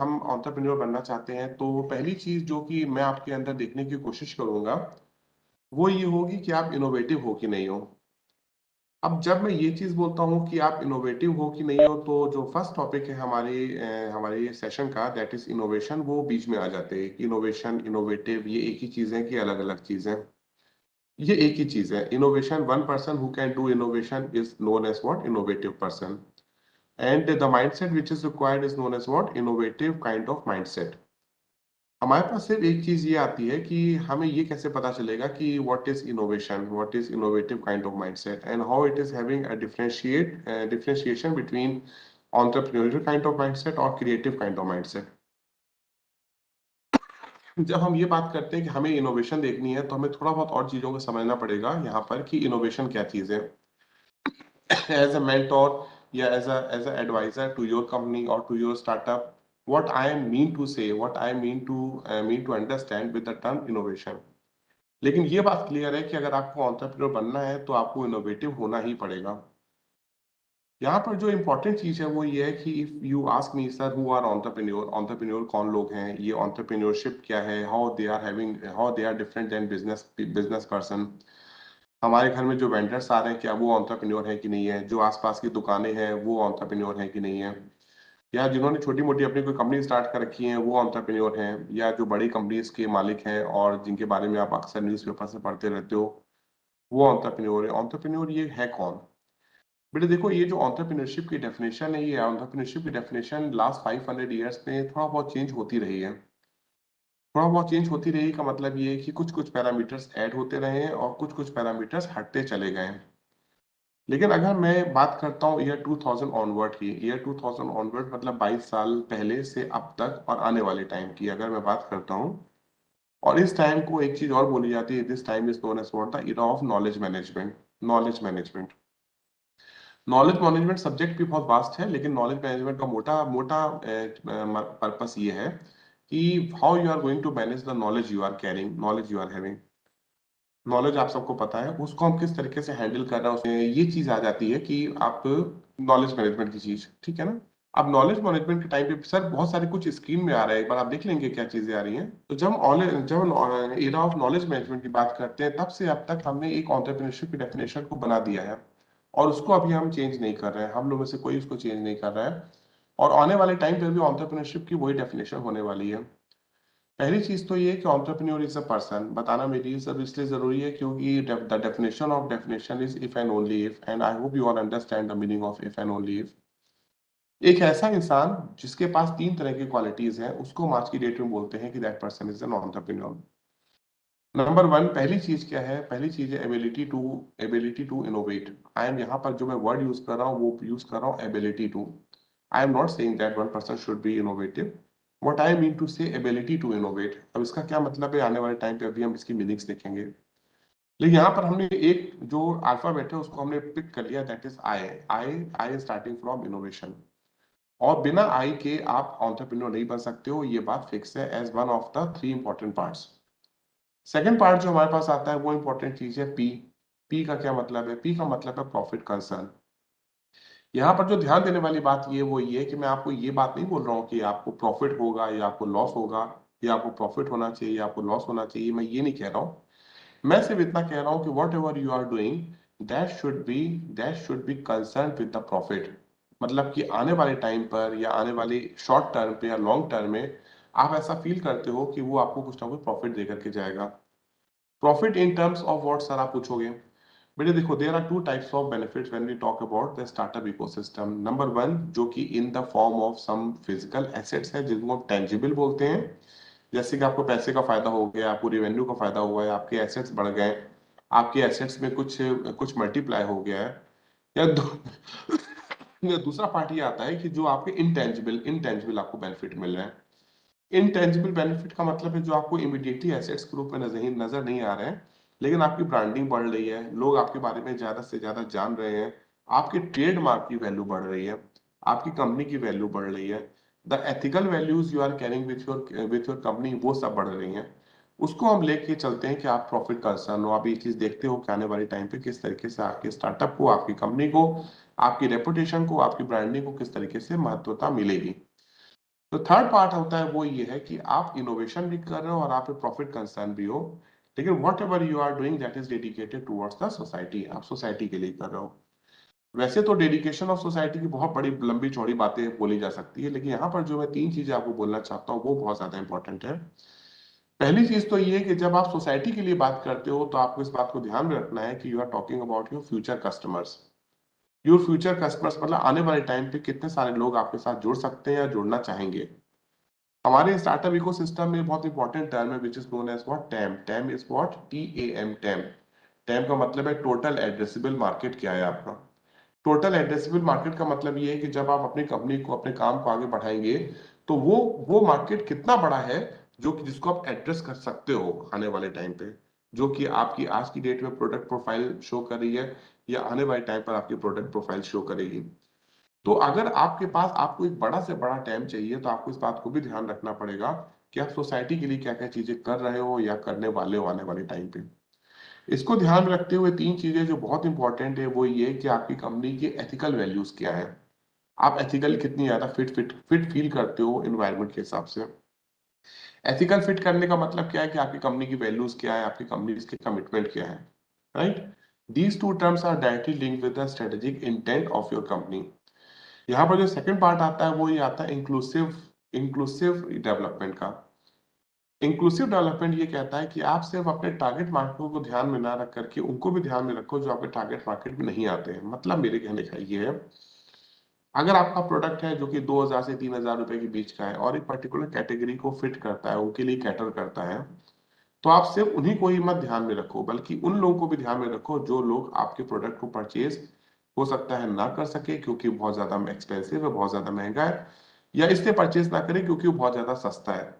हम एंटरप्रेन्योर बनना चाहते हैं तो पहली चीज जो कि मैं आपके अंदर देखने की कोशिश करूंगा वो ये होगी कि आप इनोवेटिव हो कि नहीं हो। अब जब मैं ये चीज बोलता हूँ कि आप इनोवेटिव हो कि नहीं हो तो जो फर्स्ट टॉपिक है हमारे सेशन का दैट इज इनोवेशन, वो बीच में आ जाते हैं। इनोवेशन इनोवेटिव ये एक ही चीज है कि अलग अलग चीज है? ये एक ही चीज है। Innovation, one person who can do innovation is known as what? Innovative person. And the mindset which is required is known as what? Innovative kind of mindset. हमारे पास सिर्फ एक चीज ये आती है कि हमें ये कैसे पता चलेगा कि what is innovation, what is innovative kind of mindset, and how it is having a differentiation between entrepreneurial kind of mindset और क्रिएटिव काइंड ऑफ माइंडसेट। जब हम ये बात करते हैं कि हमें इनोवेशन देखनी है तो हमें थोड़ा बहुत और चीजों को समझना पड़ेगा यहाँ पर कि इनोवेशन क्या चीज है। एज अ मेंटोर या as a advisor to your company और to your startup, what I mean to say, what I mean to understand with the term innovation। लेकिन ये बात क्लियर है कि अगर आपको एंटरप्रेन्योर बनना है तो आपको इनोवेटिव होना ही पड़ेगा। यहाँ पर जो इम्पोर्टेंट चीज है वो ये है कि if you ask me sir who are entrepreneur, entrepreneur कौन लोग हैं, ये एंटरप्रेन्योरशिप क्या है, how they are different than business person. हमारे घर में जो वेंडर्स आ रहे हैं क्या वो एंटरप्रेन्योर है कि नहीं है, जो आसपास की दुकानें हैं वो एंटरप्रेन्योर है कि नहीं है, या जिन्होंने छोटी मोटी अपनी कोई कंपनी स्टार्ट कर रखी है वो एंटरप्रेन्योर हैं, या जो बड़ी कंपनीज के मालिक हैं और जिनके बारे में आप अक्सर न्यूज़पेपर से पढ़ते रहते हो वो एंटरप्रेन्योर है। एंटरप्रेन्योर ये है कौन? बेटे देखो, ये जो एंटरप्रेन्योरशिप की डेफिनेशन है, ये एंटरप्रेन्योरशिप की डेफिनेशन लास्ट 500 ईयर्स में थोड़ा बहुत चेंज होती रही है। थोड़ा बहुत चेंज होती रही का मतलब ये है कि कुछ कुछ पैरामीटर्स ऐड होते रहे हैं और कुछ कुछ पैरामीटर्स हटते चले गए हैं। लेकिन अगर मैं बात करता हूँ ईयर 2000 ऑनवर्ड की, ईयर 2000 ऑनवर्ड मतलब 22 साल पहले से अब तक और आने वाले टाइम की अगर मैं बात करता हूँ, और इस टाइम को एक चीज और बोली जाती है, this time is known as what? The era of knowledge management. Knowledge management, knowledge management subject भी बहुत वास्ट है, लेकिन नॉलेज मैनेजमेंट का मोटा मोटा पर्पस ये है कि how you are going to manage the knowledge you are carrying, knowledge you are having. Knowledge आप सबको पता है, उसको हम किस तरीके से हैंडल कर रहे हैं उसमें ये चीज आ जाती है कि आप नॉलेज मैनेजमेंट की चीज, ठीक है ना। अब नॉलेज मैनेजमेंट के टाइम पे सर बहुत सारे कुछ स्क्रीन में आ रहा है, एक बार आप देख लेंगे क्या चीजें आ रही हैं। तो जब एरा ऑफ नॉलेज मैनेजमेंट की बात करते हैं तब से अब तक हमने एक एंटरप्रेन्योरशिप की डेफिनेशन को बना दिया है और उसको अभी हम चेंज नहीं कर रहे हैं, हम लोग में से कोई उसको चेंज नहीं कर रहा है। और आने वाले टाइम पे भी एंटरप्रेन्योरशिप की वही डेफिनेशन होने वाली है। पहली चीज तो ये कि एंटरप्रेन्योर इज अ पर्सन, बताना मेरे लिए सब इसलिए जरूरी है क्योंकि the definition of definition is if and only if, and I hope you all understand the meaning of if and only if. एक ऐसा इंसान जिसके पास तीन तरह की क्वालिटीज हैं उसको हम आज की डेट में बोलते हैं कि that person is an entrepreneur. Number one, पहली चीज क्या है? पहली चीज है ability to innovate. I am यहाँ पर जो मैं वर्ड यूज कर रहा हूँ वो यूज कर रहा हूँ ability to. I am not saying that one person should be innovative. What I mean to say ability to innovate. अब इसका क्या मतलब है आने वाले टाइम पे अभी हम इसकी मीनिंग्स देखेंगे। लेकिन यहाँ पर हमने एक जो अल्फाबेट है उसको हमने पिक कर लिया, that is I. I starting from innovation. और बिना आई के आप एंटरप्रेन्योर नहीं बन सकते हो, ये बात फिक्स है as one of the three important parts. Second part जो हमारे पास आता है वो इंपॉर्टेंट चीज है पी। पी का क्या मतलब है? पी का मतलब है प्रॉफिट कंसर्न। यहाँ पर जो ध्यान देने वाली बात ये वो ये है कि मैं आपको ये बात नहीं बोल रहा हूँ कि आपको प्रॉफिट होगा या आपको लॉस होगा, या आपको प्रॉफिट होना चाहिए या आपको लॉस होना चाहिए, मैं ये नहीं कह रहा हूँ। मैं सिर्फ इतना कह रहा हूँ कि whatever you are doing that should be that should be concern with the profit. मतलब कि आने वाले टाइम पर या आने वाले शॉर्ट टर्म पे या लॉन्ग टर्म में आप ऐसा फील करते हो कि वो आपको कुछ ना कुछ प्रॉफिट देकर के जाएगा। Profit in terms of what sir आप पूछोगे? बेटे देखो, there are two types of benefits when we talk about the startup ecosystem. Number one, जो कि in the form of some physical assets है जिनको हम टेंजिबल बोलते हैं। जैसे कि आपको पैसे का फायदा हो गया, आपको रेवेन्यू का फायदा हुआ है, आपके एसेट्स बढ़ गए, आपके एसेट्स में कुछ कुछ मल्टीप्लाई हो गया है। या, या दूसरा पार्ट ये आता है कि जो आपके इनटेंजिबल इनटेंजिबल आपको बेनिफिट मिल रहे हैं। इनटेंजिबल बेनिफिट का मतलब है जो आपको इमीडिएटली एसेट्स के रूप में नजर नहीं आ रहे हैं, लेकिन आपकी ब्रांडिंग बढ़ रही है, लोग आपके बारे में ज्यादा से ज्यादा जान रहे हैं, आपके ट्रेडमार्क की वैल्यू बढ़ रही है, आपकी कंपनी की वैल्यू बढ़ रही है, the ethical values you are carrying with your company वो सब बढ़ रही हैं। उसको हम लेके चलते हैं कि आप प्रॉफिट कंसर्न हो, आप ये चीज देखते हो कि आने वाले टाइम पे किस तरीके से आपके स्टार्टअप को, आपकी कंपनी को, आपकी रेपुटेशन को, आपकी ब्रांडिंग को किस तरीके से महत्वता मिलेगी। तो थर्ड पार्ट होता है वो ये है कि आप इनोवेशन भी कर रहे हो और आप प्रॉफिट कंसर्न भी हो, लेकिन whatever you are doing that is dedicated towards the society, आप सोसाइटी के लिए कर रहे हो। वैसे तो डेडिकेशन ऑफ सोसाइटी की बहुत बड़ी लंबी चौड़ी बातें बोली जा सकती है, लेकिन यहाँ पर जो मैं तीन चीजें आपको बोलना चाहता हूँ वो बहुत ज्यादा इंपॉर्टेंट है। पहली चीज तो ये कि जब आप सोसाइटी के लिए बात करते हो तो आपको इस बात को ध्यान में रखना है कि you are talking about your future customers. Your future customers मतलब आने वाले टाइम पे कितने सारे लोग आपके साथ जुड़ सकते हैं या जुड़ना चाहेंगे। हमारे स्टार्टअप इकोसिस्टम में बहुत इंपॉर्टेंट टर्म है which is known as what, TAM. TAM is what, TAM, TAM. TAM का मतलब है टोटल एड्रेसेबल मार्केट क्या है आपका। टोटल एड्रेसेबल मार्केट का मतलब ये है कि जब आप अपनी कंपनी को, अपने काम को आगे बढ़ाएंगे तो वो मार्केट कितना बड़ा है जो कि जिसको आप एड्रेस कर सकते हो आने वाले टाइम पे, जो कि आपकी आज की डेट में प्रोडक्ट प्रोफाइल शो कर रही है या आने वाले टाइम पर आपकी प्रोडक्ट प्रोफाइल शो करेगी। तो अगर आपके पास आपको एक बड़ा से बड़ा टाइम चाहिए तो आपको इस बात को भी ध्यान रखना पड़ेगा कि आप सोसाइटी के लिए क्या क्या चीजें कर रहे हो या करने वाले हो आने वाले टाइम पे। इसको ध्यान में रखते हुए तीन चीजें जो बहुत इंपॉर्टेंट है वो ये कि आपकी कंपनी की एथिकल वैल्यूज क्या है। आप एथिकल कितनी ज्यादा फिट फील करते हो एनवायरनमेंट के हिसाब से। एथिकल फिट करने का मतलब क्या है कि आपकी कंपनी की वैल्यूज क्या है, आपकी कंपनी की कमिटमेंट क्या है, right. These two terms are directly linked with the strategic intent of your company. यहाँ पर जो सेकंड पार्ट आता है वो ये आता है इंक्लूसिव इंक्लूसिव डेवलपमेंट का। इंक्लूसिव डेवलपमेंट ये कहता है कि आप सिर्फ अपने टारगेट मार्केट को ध्यान में ना रख करके उनको भी ध्यान में रखो जो आपके टारगेट मार्केट में नहीं आते हैं। मतलब मेरे कहने का ये है, अगर आपका प्रोडक्ट है जो कि 2,000 से 3,000 रुपए के बीच का है और एक पर्टिकुलर कैटेगरी को फिट करता है, उनके लिए कैटर करता है, तो आप सिर्फ उन्हीं को ही मत ध्यान में रखो बल्कि उन लोगों को भी ध्यान में रखो जो लोग आपके प्रोडक्ट को परचेज हो सकता है ना कर सके क्योंकि बहुत ज्यादा एक्सपेंसिव है, बहुत ज्यादा महंगा है, या इसलिए परचेज ना करें क्योंकि वो बहुत ज्यादा सस्ता है।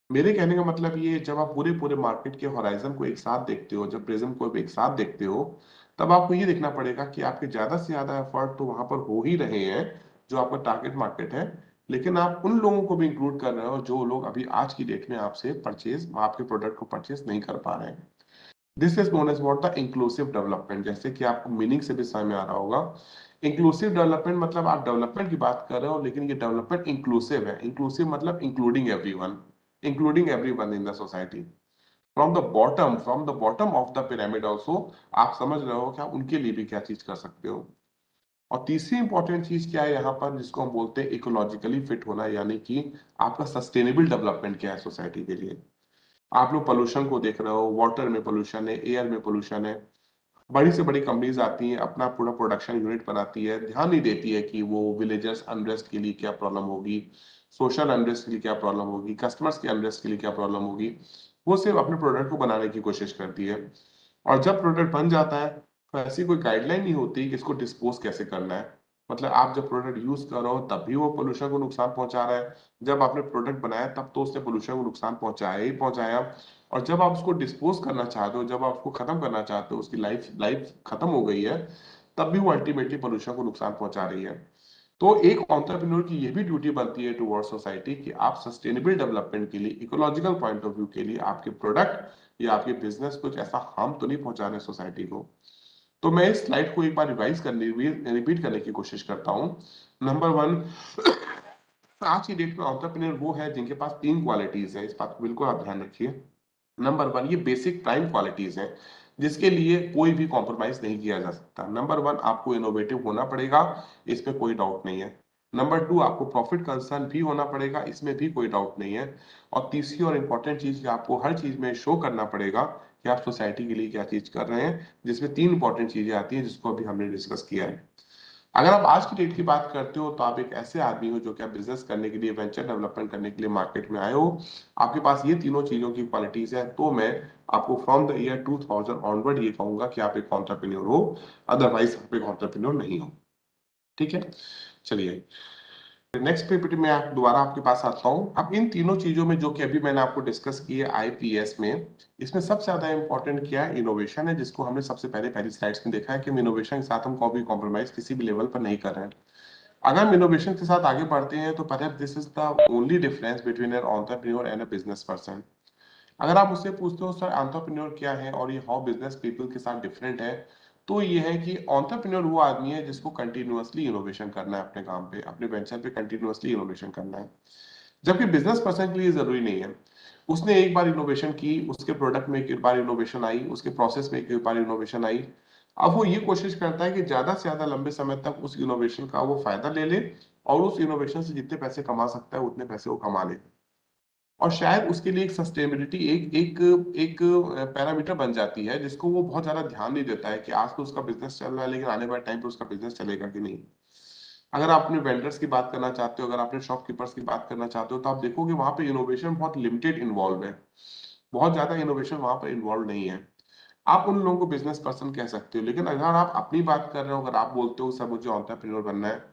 मेरे कहने का मतलब ये है, जब आप पूरे पूरे मार्केट के होराइजन को एक साथ देखते हो, जब प्रिज्म को एक साथ देखते हो, तब आपको ये देखना पड़ेगा कि आपके ज्यादा से ज्यादा एफर्ट तो वहां पर हो ही रहे हैं जो आपका टारगेट मार्केट है, लेकिन आप उन लोगों को भी इंक्लूड कर रहे हो जो लोग अभी आज की डेट में आपसे परचेज, आपके प्रोडक्ट को परचेज नहीं कर पा रहे हैं। This is known as what, the inclusive development. जैसे कि आपको मीनिंग से भी समझ में आ रहा होगा, इंक्लूसिव डेवलपमेंट मतलब आप डेवलपमेंट की बात कर रहे हो लेकिन ये डेवलपमेंट इंक्लूसिव है। इंक्लूसिव मतलब including everyone, including everyone in the society, from the bottom of the pyramid also. आप समझ रहे हो कि आप उनके लिए भी क्या चीज कर सकते हो। और तीसरी इंपॉर्टेंट चीज क्या है यहाँ पर जिसको हम बोलते हैं इकोलॉजिकली फिट होना, यानी कि आपका सस्टेनेबल डेवलपमेंट क्या है सोसाइटी के लिए। आप लोग पोल्यूशन को देख रहे हो, वाटर में पोल्यूशन है, एयर में पोल्यूशन है। बड़ी से बड़ी कंपनीज आती हैं, अपना पूरा प्रोडक्शन यूनिट बनाती है, ध्यान नहीं देती है कि वो विलेजर्स अनरेस्ट के लिए क्या प्रॉब्लम होगी, सोशल अनरेस्ट के लिए क्या प्रॉब्लम होगी, कस्टमर्स के अनरेस्ट के लिए क्या प्रॉब्लम होगी। वो सिर्फ अपने प्रोडक्ट को बनाने की कोशिश करती है। और जब प्रोडक्ट बन जाता है तो ऐसी कोई गाइडलाइन नहीं होती कि इसको डिस्पोज कैसे करना है। मतलब आप जब प्रोडक्ट यूज कर रहे हो तब भी वो पोल्यूशन को नुकसान पहुंचा रहा है, जब आपने प्रोडक्ट बनाया तब तो उसने पोल्यूशन को नुकसान पहुंचाया ही पहुंचाया, और जब आप उसको डिस्पोज करना चाहते हो, जब आप उसको खत्म करना चाहते हो, उसकी लाइफ लाइफ खत्म हो गई है, तब भी वो अल्टीमेटली पोल्यूशन को नुकसान पहुंचा रही है। तो एक एंटरप्रेन्योर की ये भी ड्यूटी बनती है टुवर्ड्स सोसाइटी कि आप सस्टेनेबल डेवलपमेंट के लिए, इकोलॉजिकल पॉइंट ऑफ व्यू के लिए आपके प्रोडक्ट या आपके बिजनेस कुछ ऐसा हार्म तो नहीं पहुंचा रहे सोसाइटी को। तो मैं इस स्लाइड को एक बार रिपीट करने की कोशिश करता हूँ। नंबर वन, आज की डेट में एंटरप्रेन्योर वो है जिनके पास तीन क्वालिटीज है, इस बात को बिल्कुल आप ध्यान रखिए। नंबर वन, ये बेसिक प्राइम क्वालिटीज हैं जिसके लिए कोई भी कॉम्प्रोमाइज नहीं किया जा सकता। नंबर वन, आपको इनोवेटिव होना पड़ेगा, इसमें कोई डाउट नहीं है। नंबर टू, आपको प्रॉफिट कंसर्न भी होना पड़ेगा, इसमें भी कोई डाउट नहीं है। और तीसरी और इंपॉर्टेंट चीज कि आपको हर चीज में शो करना पड़ेगा कि आप सोसाइटी के लिए क्या चीज कर रहे हैं, जिसमें तीन इंपॉर्टेंट चीजें आती हैं जिसको अभी हमने डिस्कस किया है। अगर आप आज की डेट की बात करते हो तो आप एक ऐसे आदमी हो जो कि आप बिजनेस करने के लिए, वेंचर डेवलपमेंट करने के लिए मार्केट में आए हो, आपके पास ये तीनों चीजों की क्वालिटीज है, तो मैं आपको फ्रॉम द ईयर 2000 ऑनवर्ड ये कहूंगा कि आप एक एंटरप्रेन्योर हो, अदरवाइज आप एक एंटरप्रेन्योर नहीं हो। ठीक है, चलिए नेक्स्ट पीपीटी में आप दोबारा आपके पास आता हूँ। अब इन तीनों चीजों में जो कि अभी मैंने आपको डिस्कस की है आईपीएस में, इसमें सबसे ज्यादा इंपॉर्टेंट क्या है, इनोवेशन है, जिसको हमने सबसे पहले पहली स्लाइड्स में देखा है कि हम इनोवेशन के साथ हम कॉपी कॉम्प्रोमाइज किसी भी लेवल पर नहीं कर रहे हैं। अगर हम इनोवेशन के साथ आगे बढ़ते हैं तो perhaps this is the only difference between an entrepreneur and a business person. अगर आप मुझसे पूछते हो सर एंटरप्रेन्योर क्या है और ये हाउ बिजनेस पीपल के साथ डिफरेंट है, तो ये है कि एंटरप्रेन्योर वो आदमी है जिसको कंटिन्यूअसली इनोवेशन करना है, अपने काम पे, अपने वेंचर पे कंटिन्यूअसली इनोवेशन करना है। जबकि बिजनेस पर्सन के लिए जरूरी नहीं है। उसने एक बार इनोवेशन की, उसके प्रोडक्ट में एक बार इनोवेशन आई, उसके प्रोसेस में एक बार इनोवेशन आई, अब वो ये कोशिश करता है कि ज्यादा से ज्यादा लंबे समय तक उस इनोवेशन का वो फायदा ले ले और उस इनोवेशन से जितने पैसे कमा सकता है उतने पैसे वो कमा ले। और शायद उसके लिए एक सस्टेनेबिलिटी एक एक एक पैरामीटर बन जाती है जिसको वो बहुत ज्यादा ध्यान नहीं देता है कि आज तो उसका बिजनेस चल रहा है लेकिन आने वाले टाइम पे उसका बिजनेस चलेगा कि नहीं। अगर आप अपने वेंडर्स की बात करना चाहते हो, अगर आपने शॉपकीपर्स की बात करना चाहते हो, तो आप देखोगे वहां पे इनोवेशन बहुत लिमिटेड इन्वॉल्व है, बहुत ज्यादा इनोवेशन वहां पर इन्वॉल्व नहीं है। आप उन लोगों को बिजनेस पर्सन कह सकते हो, लेकिन अगर आप अपनी बात कर रहे हो, अगर आप बोलते हो सर मुझे एंटरप्रेन्योर बनना है,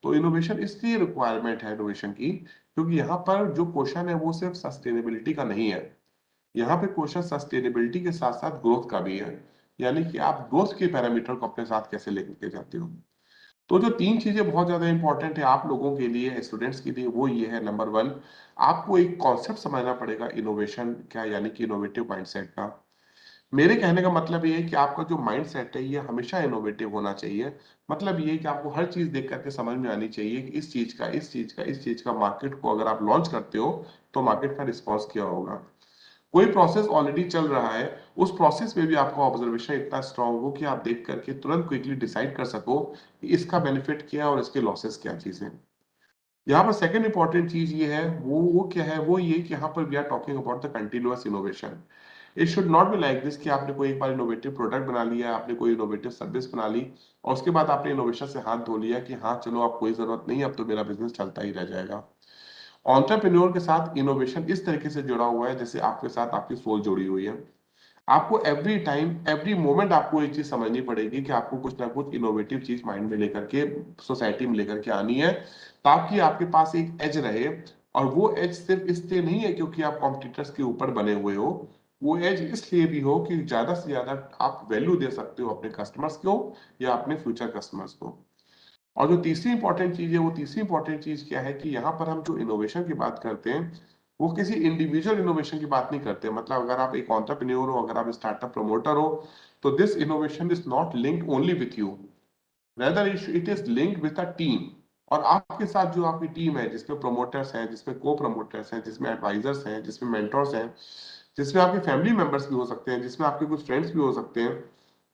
तो इनोवेशन इसलिए रिक्वायरमेंट है इनोवेशन की, क्योंकि यहाँ पर जो क्वेश्चन है वो सिर्फ सस्टेनेबिलिटी का नहीं है। यहाँ पे क्वेश्चन सस्टेनेबिलिटी के साथ साथ ग्रोथ का भी है, यानी कि आप ग्रोथ के पैरामीटर को अपने साथ कैसे लेकर के जाते हो। तो जो तीन चीजें बहुत ज्यादा इंपॉर्टेंट है आप लोगों के लिए, स्टूडेंट्स के लिए, वो ये है। नंबर वन, आपको एक कॉन्सेप्ट समझना पड़ेगा इनोवेशन क्या, यानी कि इनोवेटिव माइंडसेट का। मेरे कहने का मतलब ये है कि आपका जो माइंडसेट है ये हमेशा इनोवेटिव होना चाहिए। मतलब ये है कि आपको हर चीज देख करके समझ में आनी चाहिए कि इस चीज का मार्केट को अगर आप लॉन्च करते हो तो मार्केट का रिस्पॉन्स क्या होगा। कोई प्रोसेस ऑलरेडी चल रहा है, उस प्रोसेस में भी आपका ऑब्जर्वेशन इतना स्ट्रांग हो कि आप देख करके तुरंत क्विकली डिसाइड कर सको कि इसका बेनिफिट क्या है और इसके लॉसेस क्या चीज है। यहाँ पर सेकंड इंपॉर्टेंट चीज ये है, वो क्या है, वो ये कि यहाँ पर we are talking about the continuous innovation. It should not be like this कि आपने कोई एक बार इनोवेटिव प्रोडक्ट बना लिया, आपने कोई इनोवेटिव सर्विस बना ली और उसके बाद आपने इनोवेशन से हाथ धो लिया कि हाँ चलो अब कोई जरूरत नहीं, अब तो मेरा बिजनेस चलता ही रह जाएगा। एंटरप्रेन्योर के साथ इनोवेशन इस तरीके से जुड़ा हुआ है जैसे आपके साथ आपकी सोल जुड़ी हुई है। आपको एवरी टाइम एवरी मोमेंट आपको एक चीज समझनी पड़ेगी कि आपको कुछ ना कुछ इनोवेटिव चीज माइंड में लेकर के सोसाइटी में लेकर के आनी है, ताकि आपके पास एक एज रहे। और वो एज सिर्फ इसलिए नहीं है क्योंकि आप कॉम्पिटिटर्स के ऊपर बने हुए हो, वो एज इसलिए भी हो कि ज्यादा से ज्यादा आप वैल्यू दे सकते हो अपने कस्टमर्स को या अपने फ्यूचर कस्टमर्स को। और जो तीसरी इंपॉर्टेंट चीज है, वो तीसरी इंपॉर्टेंट चीज क्या है कि यहाँ पर हम जो इनोवेशन की बात करते हैं वो किसी इंडिविजुअल इनोवेशन की बात नहीं करते। मतलब अगर आप एक एंटरप्रेन्योर हो, अगर आप स्टार्टअप प्रमोटर हो, तो this innovation is not linked only with you, rather it is linked with a team. और आपके साथ जो आपकी टीम है, जिसमें प्रोमोटर्स हैं, जिसमें को प्रोमोटर्स हैं, जिसमें एडवाइजर्स हैं, जिसमें मेंटर्स हैं, जिसमें आपके फैमिली मेंबर्स भी हो सकते हैं, जिसमें आपके कुछ फ्रेंड्स भी हो सकते हैं,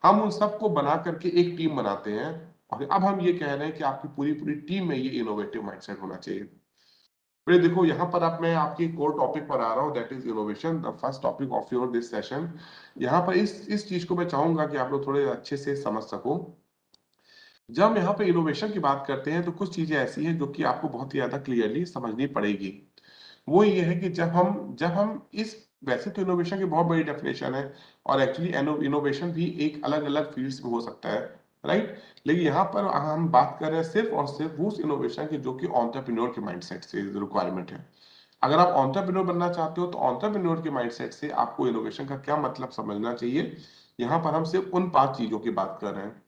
हम उन सबको बना करके एक टीम बनाते हैं। और अब हम ये कह रहे हैं कि आपकी पूरी पूरी टीम में ये इनोवेटिव माइंडसेट होना चाहिए। फिर देखो यहाँ पर अब मैं आपकी कोर टॉपिक पर आ रहा हूँ, that is innovation, the first topic of your this session. यहाँ पर इस चीज को मैं चाहूंगा कि आप लोग थोड़े अच्छे से समझ सको। जब हम यहाँ पे इनोवेशन की बात करते हैं तो कुछ चीजें ऐसी हैं जो कि आपको बहुत ही ज्यादा क्लियरली समझनी पड़ेगी। वो ये है कि जब हम इस, वैसे तो इनोवेशन की बहुत बड़ी डेफिनेशन है और एक्चुअली इनोवेशन भी एक अलग अलग फील्ड्स में हो सकता है, राइट। लेकिन यहाँ पर हम बात कर रहे हैं सिर्फ और सिर्फ उस इनोवेशन की जो कि एंटरप्रेन्योर के माइंडसेट से रिक्वायरमेंट है। अगर आप एंटरप्रेन्योर बनना चाहते हो तो एंटरप्रेन्योर के माइंडसेट से आपको इनोवेशन का क्या मतलब समझना चाहिए। यहाँ पर हम सिर्फ उन 5 चीजों की बात कर रहे हैं।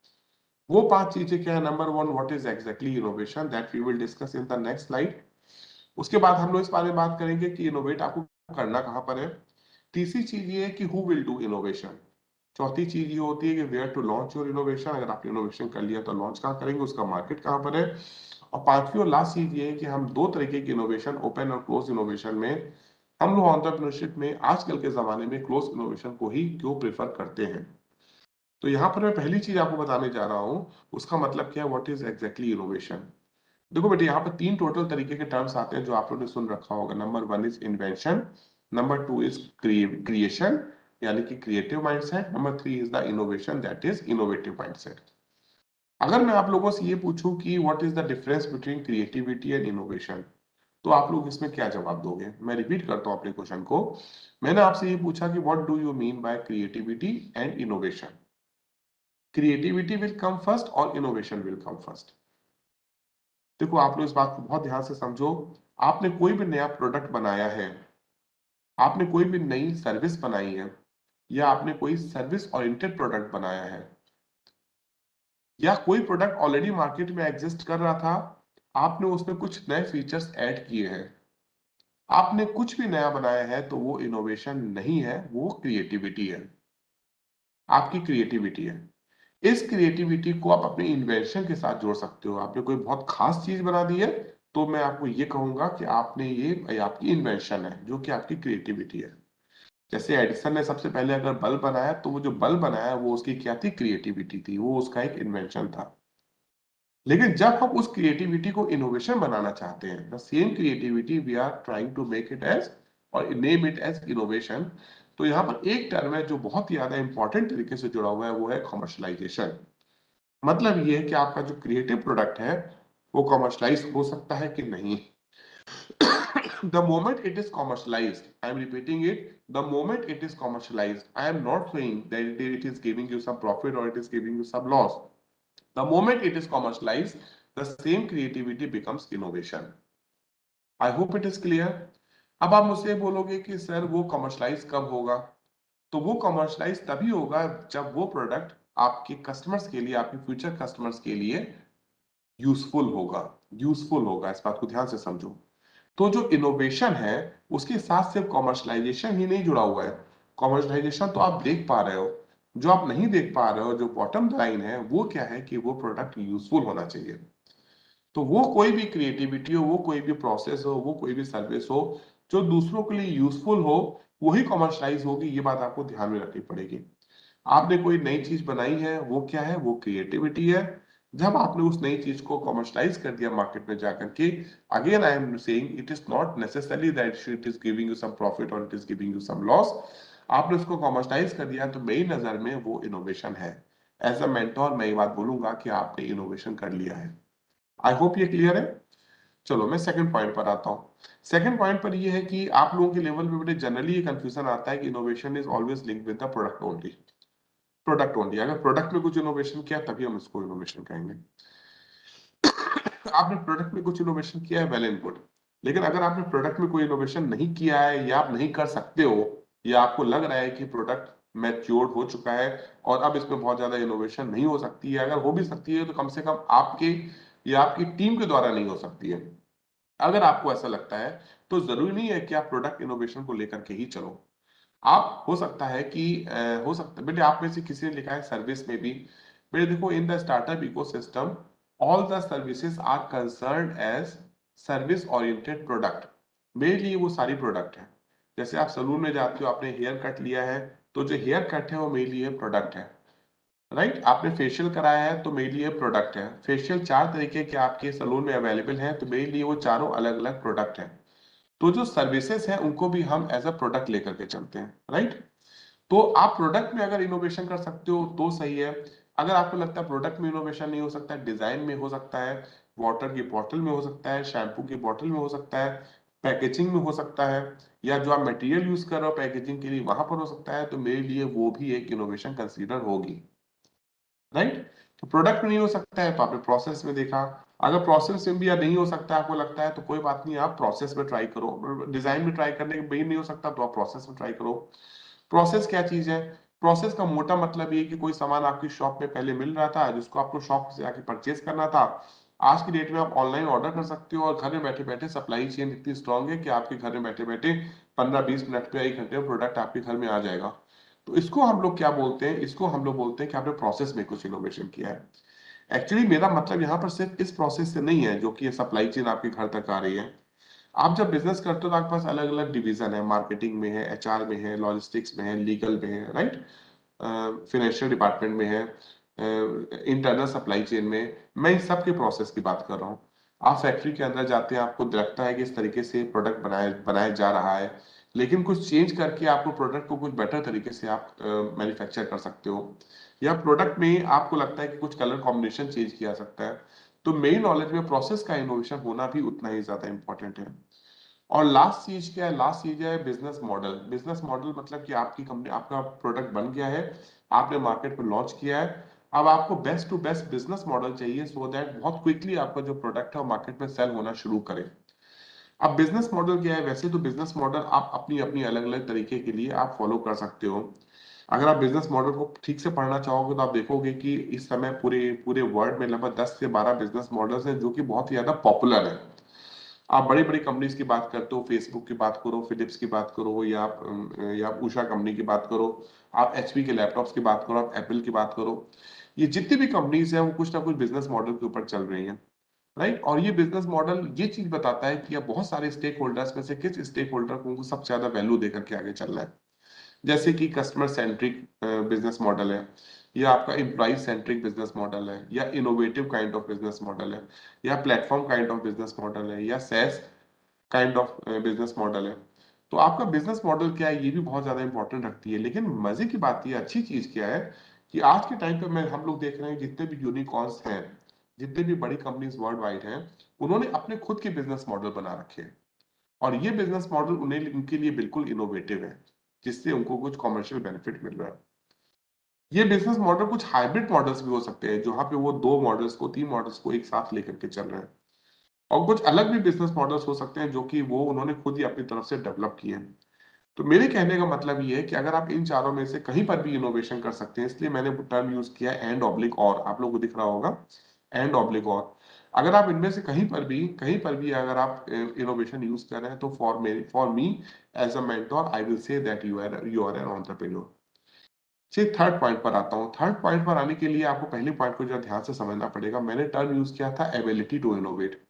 वो 5 चीजें क्या है? Number one, what is exactly innovation, that we will discuss in the next slide. उसके बाद हम लोग इस बारे में बात करेंगे कि इनोवेट आपको करना कहां पर है। तीसरी चीज ये है कि हु विल डू इनोवेशन। चौथी चीज ये होती है कि where to launch your innovation, अगर आपने इनोवेशन कर लिया तो लॉन्च कहाँ करेंगे, उसका मार्केट कहाँ पर है। और पांचवी और लास्ट चीज ये है कि हम दो तरीके की इनोवेशन, ओपन और क्लोज इनोवेशन में, हम लोग एंटरप्रेन्योरशिप में आजकल के जमाने में क्लोज इनोवेशन को ही क्यों प्रेफर करते हैं। तो यहाँ पर मैं पहली चीज आपको बताने जा रहा हूँ, उसका मतलब क्या है, व्हाट इज एग्जैक्टली इनोवेशन। देखो बेटे, यहाँ पर 3 टोटल तरीके के टर्म्स आते हैं जो आप लोगों ने सुन रखा होगा। Number one is invention, number two is creation यानी कि creative mindset, number three is the innovation, that is innovative mindset. अगर मैं आप लोगों से ये पूछूं कि what is the difference between creativity and innovation, तो आप लोग इसमें क्या जवाब दोगे? मैं रिपीट करता हूं अपने क्वेश्चन को। मैंने आपसे ये पूछा कि what do you mean by creativity and innovation. Creativity will come first और इनोवेशन विल कम फर्स्ट। देखो आप लोग इस बात को बहुत ध्यान से समझो। आपने कोई भी नया प्रोडक्ट बनाया है, आपने कोई भी नई सर्विस बनाई है, या आपने कोई सर्विस ओरिएंटेड प्रोडक्ट बनाया है, या कोई प्रोडक्ट ऑलरेडी मार्केट में एग्जिस्ट कर रहा था, आपने उसमें कुछ नए फीचर्स ऐड किए हैं, आपने कुछ भी नया बनाया है, तो वो इनोवेशन नहीं है, वो क्रिएटिविटी है। आपकी क्रिएटिविटी है। इस क्रिएटिविटी को आप अपने इन्वेंशन के साथ जोड़ सकते हो। आपने कोई बहुत खास चीज बना दी है तो मैं आपको ये कहूंगा कि आपने ये आपकी इन्वेंशन है, जो कि आपकी क्रिएटिविटी है। जैसे एडिसन ने सबसे पहले अगर बल्ब बनाया, तो वो जो बल्ब बनाया वो उसकी क्या थी, क्रिएटिविटी थी, वो उसका एक इन्वेंशन था। लेकिन जब हम उस क्रिएटिविटी को इनोवेशन बनाना चाहते हैं, the same creativity we are trying to make it as और नेम इट एज इनोवेशन, तो यहाँ पर एक टर्म है जो बहुत ही ज्यादा इंपॉर्टेंट तरीके से जुड़ा हुआ है, वो है कमर्शलाइजेशन। मतलब ये है कि आपका जो क्रिएटिव प्रोडक्ट है वो कमर्शलाइज हो सकता है कि नहीं। The moment it is commercialized, I am repeating it, the moment it is commercialized, I am not saying that it is giving you some profit or it is giving you some loss. The moment it is commercialized, the same creativity becomes innovation. I hope it is clear. अब आप मुझसे बोलोगे कि sir वो commercialise कब होगा? तो वो कमर्शलाइज तभी होगा जब वो प्रोडक्ट आपके कस्टमर्स के लिए, आपके फ्यूचर कस्टमर्स के लिए यूजफुल होगा। यूजफुल होगा, इस बात को ध्यान से समझो। तो जो इनोवेशन है उसके साथ सिर्फ कॉमर्शलाइजेशन ही नहीं जुड़ा हुआ है। कॉमर्शलाइजेशन तो आप देख पा रहे हो, जो आप नहीं देख पा रहे हो, जो बॉटम लाइन है वो क्या है कि वो प्रोडक्ट यूजफुल होना चाहिए। तो वो कोई भी क्रिएटिविटी हो, वो कोई भी प्रोसेस हो, वो कोई भी सर्विस हो, जो दूसरों के लिए यूजफुल हो, वही कॉमर्शलाइज होगी। ये बात आपको ध्यान में रखनी पड़ेगी। आपने कोई नई चीज बनाई है, वो क्या है, वो क्रिएटिविटी है। जब आपने उस नई चीज को कमर्शलाइज कर दिया मार्केट में जाकर के, again I am saying it is not necessary that it is giving you some profit और it is giving you some loss. आपने उसको कमर्शलाइज कर दिया तो मेरी नजर में वो इनोवेशन है। एज अ मेंटोर मैं ये बात बोलूंगा कि आपने इनोवेशन कर लिया है। आई होप ये क्लियर है। चलो मैं सेकंड पॉइंट पर आता हूँ। सेकंड पॉइंट पर ये है कि आप लोगों के लेवल पे बड़े जनरली ये कंफ्यूजन आता है कि innovation is always linked with the product only. Product only, अगर प्रोडक्ट में कुछ इनोवेशन किया तभी हम इसको इनोवेशन कहेंगे। आपने प्रोडक्ट में कुछ इनोवेशन किया है, वेल एंड गुड। लेकिन अगर आपने प्रोडक्ट में कोई इनोवेशन नहीं किया है, या आप नहीं कर सकते हो, या आपको लग रहा है कि प्रोडक्ट मैच्योर्ड हो चुका है और अब इसमें बहुत ज्यादा इनोवेशन नहीं हो सकती है, अगर हो भी सकती है तो कम से कम आपके या आपकी टीम के द्वारा नहीं हो सकती है, अगर आपको ऐसा लगता है, तो जरूरी नहीं है कि आप प्रोडक्ट इनोवेशन को लेकर के ही चलो। आप हो सकता है कि हो सकता है बेटे आप में से किसी ने लिखा है सर्विस में भी। बेटे देखो, in the startup ecosystem all the services are concerned as service oriented product. मेरे लिए वो सारी प्रोडक्ट है। जैसे आप सलून में जाते हो, आपने हेयर कट लिया है, तो जो हेयर कट है वो मेरे लिए प्रोडक्ट है। राइट, आपने फेशियल कराया है तो मेरे लिए प्रोडक्ट है। फेशियल 4 तरीके के आपके सलून में अवेलेबल है, तो मेरे लिए वो चारों अलग अलग प्रोडक्ट है। तो जो सर्विसेज है उनको भी हम एज अ प्रोडक्ट लेकर के चलते हैं। राइट, तो आप प्रोडक्ट में अगर इनोवेशन कर सकते हो तो सही है। अगर आपको लगता है प्रोडक्ट में इनोवेशन नहीं हो सकता, डिजाइन में हो सकता है, वाटर की बॉटल में हो सकता है, शैम्पू की बॉटल में हो सकता है, पैकेजिंग में हो सकता है, या जो आप मटेरियल यूज कर रहे हो पैकेजिंग के लिए वहां पर हो सकता है, तो मेरे लिए वो भी एक इनोवेशन कंसीडर होगी। राइट, तो प्रोडक्ट में नहीं हो सकता है तो आपने प्रोसेस में देखा। अगर प्रोसेस में भी या नहीं हो सकता आपको लगता है, तो कोई बात नहीं, आप प्रोसेस में ट्राई करो। डिजाइन में ट्राई करने के भी नहीं हो सकता तो आप प्रोसेस में ट्राई करो। प्रोसेस क्या चीज है? प्रोसेस का मोटा मतलब ये कि कोई सामान आपकी शॉप में पहले मिल रहा था, जिसको आपको शॉप से आके परचेज करना था। आज की डेट में आप ऑनलाइन ऑर्डर कर सकते हो, और घर में बैठे बैठे सप्लाई चेन इतनी स्ट्रांग है कि आपके घर में बैठे बैठे 15-20 मिनट पे, 1 घंटे में प्रोडक्ट आपके घर में आ जाएगा। तो इसको हम लोग क्या बोलते हैं? इसको हम लोग बोलते हैं कि आपने प्रोसेस में कुछ इनोवेशन किया है। एक्चुअली मेरा मतलब यहाँ पर सिर्फ इस प्रोसेस से नहीं है जो कि ये सप्लाई चेन आपके घर तक आ रही है। आप जब बिजनेस करते हो तो आपके पास अलग अलग डिवीजन है, मार्केटिंग में है, एचआर में है, लॉजिस्टिक्स में है, लीगल में है, राइट, फाइनेंशियल डिपार्टमेंट में है, इंटरनल सप्लाई चेन में। मैं इस सब के प्रोसेस की बात कर रहा हूँ। आप फैक्ट्री के अंदर जाते हैं, आपको लगता है कि इस तरीके से प्रोडक्ट बनाया बनाया जा रहा है, लेकिन कुछ चेंज करके आपको प्रोडक्ट को कुछ बेटर तरीके से आप मैन्युफैक्चर कर सकते हो, या प्रोडक्ट में आपको लगता है कि कुछ कलर कॉम्बिनेशन चेंज किया जा सकता है। तो मेरी नॉलेज में प्रोसेस का इनोवेशन होना भी उतना ही ज्यादा इंपॉर्टेंट है। और लास्ट चीज क्या है? लास्ट चीज है बिजनेस मॉडल। बिजनेस मॉडल मतलब कि आपकी कंपनी, आपका प्रोडक्ट बन गया है, आपने मार्केट में लॉन्च किया है, अब आपको best to best business model चाहिए, सो दैट बहुत क्विकली आपका जो प्रोडक्ट है वो मार्केट में सेल होना शुरू करे। अब बिजनेस मॉडल क्या है? वैसे तो बिजनेस मॉडल आप अपनी अपनी अलग अलग तरीके के लिए आप फॉलो कर सकते हो। अगर आप बिजनेस मॉडल को ठीक से पढ़ना चाहोगे तो आप देखोगे कि इस समय पूरे पूरे वर्ल्ड में लगभग 10 से 12 बिजनेस मॉडल्स हैं जो कि बहुत ही ज्यादा पॉपुलर है। आप बड़ी बड़ी कंपनीज की बात करते हो, फेसबुक की बात करो, फिलिप्स की बात करो, या आप उषा कंपनी की बात करो, आप एचपी के लैपटॉप्स की बात करो, आप एप्पल की बात करो, ये जितनी भी कंपनीज हैं वो कुछ ना कुछ बिजनेस मॉडल के ऊपर चल रही हैं। राइट। और ये बिजनेस मॉडल ये चीज बताता है कि अब बहुत सारे स्टेक होल्डर्स में से किस स्टेक होल्डर को सबसे ज्यादा वैल्यू देकर के आगे चलना है। जैसे कि कस्टमर सेंट्रिक बिजनेस मॉडल है, या आपका एम्प्लॉय सेंट्रिक बिजनेस मॉडल है, या innovative kind of business model है, या platform kind of business model है, या SaaS kind of business model है। तो आपका बिजनेस मॉडल क्या है ये भी बहुत ज्यादा इंपॉर्टेंट रखती है। लेकिन मजे की बात ये अच्छी चीज क्या है कि आज के टाइम पे मैं हम लोग देख रहे हैं जितने भी यूनिकॉर्न्स हैं, जितने भी बड़ी कंपनीज वर्ल्ड वाइड हैं, उन्होंने अपने खुद के बिजनेस मॉडल बना रखे हैं। और ये बिजनेस मॉडल उन्हें उनके लिए बिल्कुल इनोवेटिव है, जिससे उनको कुछ कॉमर्शियल बेनिफिट मिल रहा है। ये बिजनेस मॉडल कुछ हाइब्रिड मॉडल्स भी हो सकते हैं, जहां पे वो दो मॉडल्स को, तीन मॉडल्स को एक साथ लेकर के चल रहे हैं। और कुछ अलग भी बिजनेस मॉडल्स हो सकते हैं जो कि वो उन्होंने खुद ही अपनी तरफ से डेवलप किए हैं। तो मेरे कहने का मतलब ये है कि अगर आप इन चारों में से कहीं पर भी इनोवेशन कर सकते हैं, इसलिए मैंने टर्म यूज किया एंड ऑब्लिक और, आप लोगों को दिख रहा होगा एंड ऑब्लिक और। अगर आप इनमें से कहीं पर भी अगर आप इनोवेशन यूज कर रहे हैं, तो for me as a mentor I will say that you are an entrepreneur. चलिए थर्ड पॉइंट पर आता हूँ। थर्ड पॉइंट पर आने के लिए आपको पहले पॉइंट को जो ध्यान से समझना पड़ेगा, मैंने टर्म यूज किया था एबिलिटी टू इनोवेट।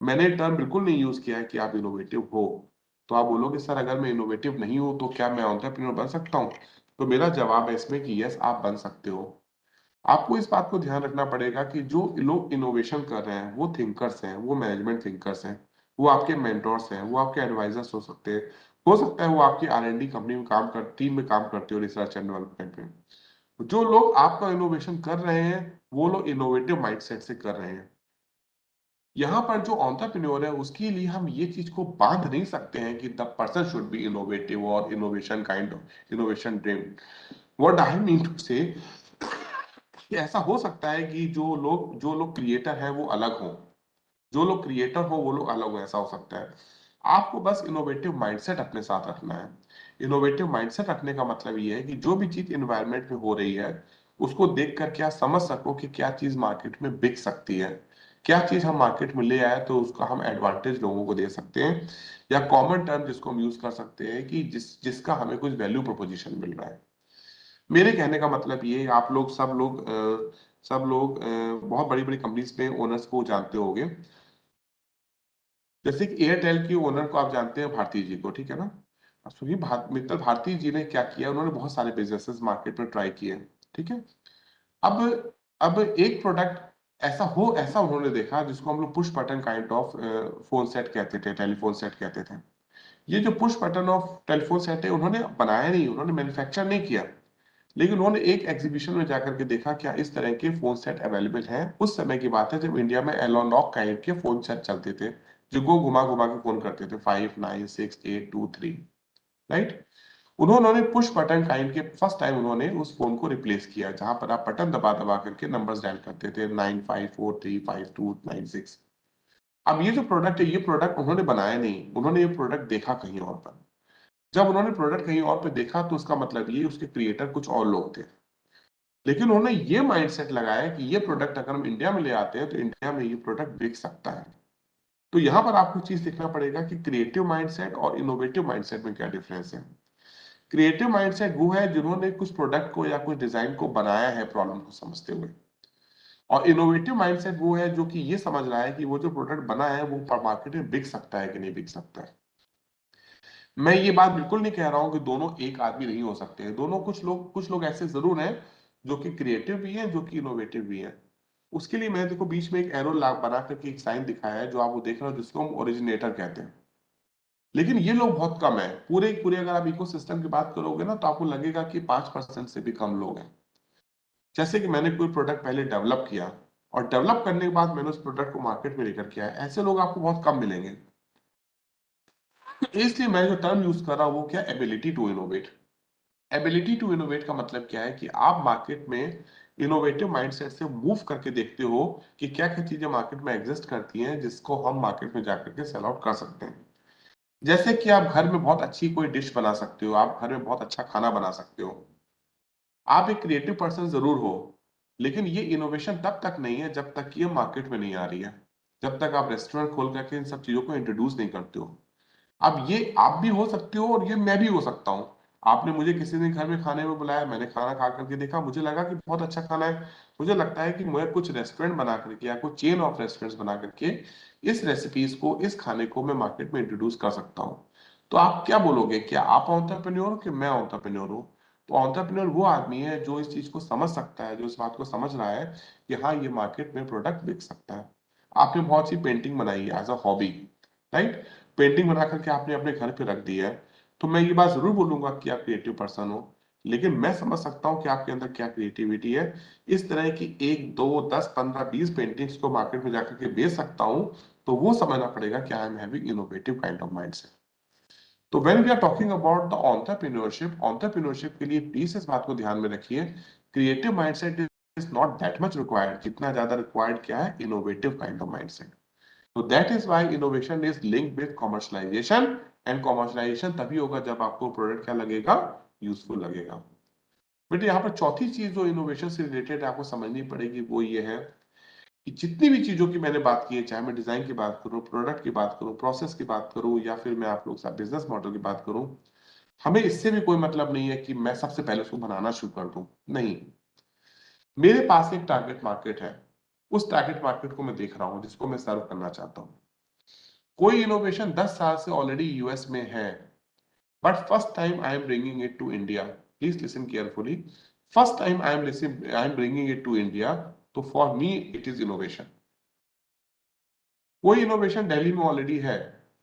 मैंने टर्म बिल्कुल नहीं यूज किया है कि आप इनोवेटिव हो। तो आप बोलोगे सर अगर मैं इनोवेटिव नहीं हूं तो क्या मैं एंटरप्रेन्योर बन सकता हूं? तो मेरा जवाब है इसमें कि यस, आप बन सकते हो। आपको इस बात को ध्यान रखना पड़ेगा कि जो लोग इनोवेशन कर रहे हैं वो थिंकर्स हैं, वो मैनेजमेंट थिंकर्स हैं, वो आपके मेंटोर्स हैं, वो आपके एडवाइजर्स हो सकते हैं। हो सकता है वो आपकी R&D कंपनी में टीम में काम करते हो, रिसर्च एंड डेवलपमेंट में। जो लोग आपका इनोवेशन कर रहे हैं वो लोग इनोवेटिव माइंडसेट से कर रहे हैं। यहाँ पर जो एंटरप्रेन्योर है उसके लिए हम ये चीज को बांध नहीं सकते हैं कि the person should be innovative और innovation kind of innovation dream. What I mean to say, ऐसा हो सकता है कि जो लोग क्रिएटर हैं वो अलग हों, जो लोग क्रिएटर हो वो लोग अलग हो, ऐसा हो सकता है। आपको बस इनोवेटिव माइंडसेट अपने साथ रखना है। इनोवेटिव माइंडसेट रखने का मतलब ये है कि जो भी चीज इन्वायरमेंट में हो रही है उसको देख कर क्या समझ सको कि क्या चीज मार्केट में बिक सकती है, क्या चीज हम मार्केट में ले आए तो उसका हम एडवांटेज लोगों को दे सकते हैं, या कॉमन टर्म जिसको हम यूज कर सकते हैं कि जिसका हमें कुछ वैल्यू प्रोपोजिशन मिल रहा है। मेरे कहने का मतलब ये है, आप लोग सब लोग बहुत बड़ी बड़ी कंपनीज में ओनर्स को जानते होंगे। जैसे कि एयरटेल की ओनर को आप जानते हैं, भारती जी को, ठीक है ना? अब सुनिए, मित्तल भारती जी ने क्या किया, उन्होंने बहुत सारे बिजनेसेस मार्केट में ट्राई किए, ठीक है। अब अब एक प्रोडक्ट ऐसा उन्होंने देखा जिसको हम लोग push button kind of phone set कहते थे, टेलीफोन सेट कहते थे। ये जो push button of telephone set है उन्होंने बनाया नहीं, उन्होंने मैन्युफैक्चर नहीं किया, लेकिन उन्होंने एक एग्जीबिशन में जाकर के देखा क्या इस तरह के फोन सेट अवेलेबल हैं। उस समय की बात है जब इंडिया में एलोनॉक काइंड के फोन सेट चलते थे, जो को घुमा घुमा के फोन करते थे, 5 9 6 8 2 3, राइट। उन्होंने पुश बटन काइंड के फर्स्ट टाइम उन्होंने उस फोन को रिप्लेस किया, जहां पर आप बटन दबा दबा करके नंबर्स डायल करते थे, 95435296। अब ये जो प्रोडक्ट है, ये प्रोडक्ट उन्होंने बनाया नहीं, उन्होंने ये प्रोडक्ट देखा कहीं और पर। जब उन्होंने प्रोडक्ट कहीं और पे देखा तो उसका मतलब ये उसके क्रिएटर कुछ और लोग थे। लेकिन उन्होंने ये माइंडसेट लगाया कि ये प्रोडक्ट अगर हम इंडिया में ले आते हैं तो इंडिया में ये प्रोडक्ट बिक सकता है। तो यहां पर आपको चीज देखना पड़ेगा कि क्रिएटिव माइंडसेट और इनोवेटिव माइंडसेट में क्या डिफरेंस है। क्रिएटिव माइंडसेट वो है जिन्होंने कुछ प्रोडक्ट को या कुछ डिजाइन को बनाया है प्रॉब्लम को समझते हुए। और इनोवेटिव माइंडसेट वो है जो कि ये समझ रहा है कि वो जो प्रोडक्ट बना है वो मार्केट में बिक सकता है कि नहीं बिक सकता है। मैं ये बात बिल्कुल नहीं कह रहा हूं कि दोनों एक आदमी नहीं हो सकते हैं, दोनों कुछ लोग ऐसे जरूर हैं जो कि क्रिएटिव भी हैं, जो कि इनोवेटिव भी हैं। उसके लिए मैंने देखो बीच में एक एरो बना करके एक साइन दिखाया है जो आप वो देख रहे हो, जिसको हम ओरिजिनेटर कहते हैं। लेकिन ये लोग बहुत कम है, पूरे पूरे अगर आप इकोसिस्टम की बात करोगे ना तो आपको लगेगा कि 5% से भी कम लोग हैं। जैसे कि मैंने कोई प्रोडक्ट पहले डेवलप किया और डेवलप करने के बाद मैंने उस प्रोडक्ट को मार्केट में लेकर के आया, ऐसे लोग आपको बहुत कम मिलेंगे। इसलिए मैं जो टर्म यूज कर रहा हूं वो क्या, ability to innovate. Ability to innovate का मतलब क्या है कि आप मार्केट में इनोवेटिव माइंडसेट से मूव करके देखते हो कि क्या क्या चीजें मार्केट में एग्जिस्ट करती हैं जिसको हम मार्केट में जाकर के सेल आउट कर सकते हैं। जैसे कि आप घर में बहुत अच्छी कोई डिश बना सकते हो, आप घर में बहुत अच्छा खाना बना सकते हो। आप एक क्रिएटिव पर्सन जरूर हो, लेकिन ये इनोवेशन तब तक नहीं है जब तक कि ये मार्केट में नहीं आ रही है, जब तक आप रेस्टोरेंट खोल करके इन सब चीजों को इंट्रोड्यूस नहीं करते हो। अब ये आप भी हो सकते हो और ये मैं भी हो सकता हूँ। आपने मुझे किसी दिन घर में खाने में बुलाया, मैंने खाना खा करके देखा, मुझे लगा कि बहुत अच्छा खाना है, मुझे लगता है कि मैं कुछ रेस्टोरेंट बना करके या कुछ चेन ऑफ रेस्टोरेंट्स बना करके इस रेसिपीज को, इस खाने को मैं मार्केट में इंट्रोड्यूस कर सकता हूँ। तो आप क्या बोलोगे, क्या आप एंटरप्रेन्योर हो कि मैं एंटरप्रेन्योर हूँ? तो एंटरप्रेन्योर वो आदमी है जो इस चीज को समझ सकता है, जो इस बात को समझ रहा है कि हाँ ये मार्केट में प्रोडक्ट बिक सकता है। आपने बहुत सी पेंटिंग बनाई है as a hobby, right? Painting बना करके आपने अपने घर पे रख दी है, तो मैं ये बात जरूर बोलूंगा कि आप क्रिएटिव पर्सन हो, लेकिन मैं समझ सकता हूँ कि आपके अंदर क्या क्रिएटिविटी है। इस तरह की 1 2 10 15 20 पेंटिंग्स को मार्केट में जाकर के बेच सकता हूँ, तो वो समझना पड़ेगा कि I am having innovative kind of mindset. तो when we are talking about the entrepreneurship के लिए प्लीज इस बात को ध्यान में रखिए, creative mindset is not that much required, जितना ज्यादा रिक्वायर्ड क्या है, इनोवेटिव काइंड ऑफ माइंडसेट। तो that is why innovation is linked with commercialisation, and commercialisation तभी होगा जब आपको प्रोडक्ट क्या लगेगा, यूजफुल लगेगा। बेटे यहाँ पर चौथी चीज जो इनोवेशन से रिलेटेड आपको समझनी पड़ेगी वो ये है कि जितनी भी चीजों की मैंने बात की है, चाहे मैं डिजाइन की बात करूं, प्रोडक्ट की बात करूं, प्रोसेस की बात करूं, या फिर मैं आप लोग साथ बिजनेस मॉडल की बात करूं, हमें इससे भी कोई मतलब नहीं है कि मैं सबसे पहले उसको बनाना शुरू कर दूं। नहीं, मेरे पास एक टारगेट मार्केट है, उस टारगेट मार्केट को मैं देख रहा हूं, जिसको मैं सर्व करना चाहता हूं। कोई इनोवेशन 10 साल से ऑलरेडी यूएस में है, but first time I am bringing it to India. Please listen carefully. First time I am bringing it to India, तो for me it is innovation. कोई इनोवेशन दिल्ली में ऑलरेडी है,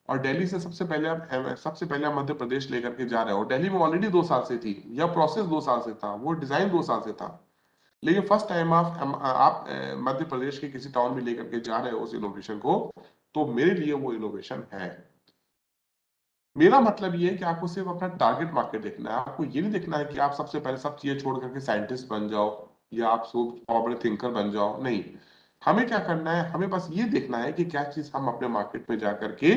और दिल्ली से सबसे पहले आप मध्य प्रदेश लेकर के जा रहे हो, दिल्ली में ऑलरेडी 2 साल से थी, या प्रोसेस 2 साल से था, वो डिजाइन 2 साल से था, लेकिन फर्स्ट टाइम आप मध्य प्रदेश के किसी टाउन में लेकर के जा रहे हो उस इनोवेशन को, तो मेरे लिए वो इनोवेशन है। मेरा मतलब ये है कि आपको सिर्फ अपना टारगेट मार्केट देखना है, आपको ये नहीं देखना है कि आप सबसे पहले सब चीजें छोड़ करके साइंटिस्ट बन जाओ, या आप सब बड़े थिंकर बन जाओ। नहीं, हमें क्या करना है, हमें बस ये देखना है कि क्या चीज हम अपने मार्केट में जाकर के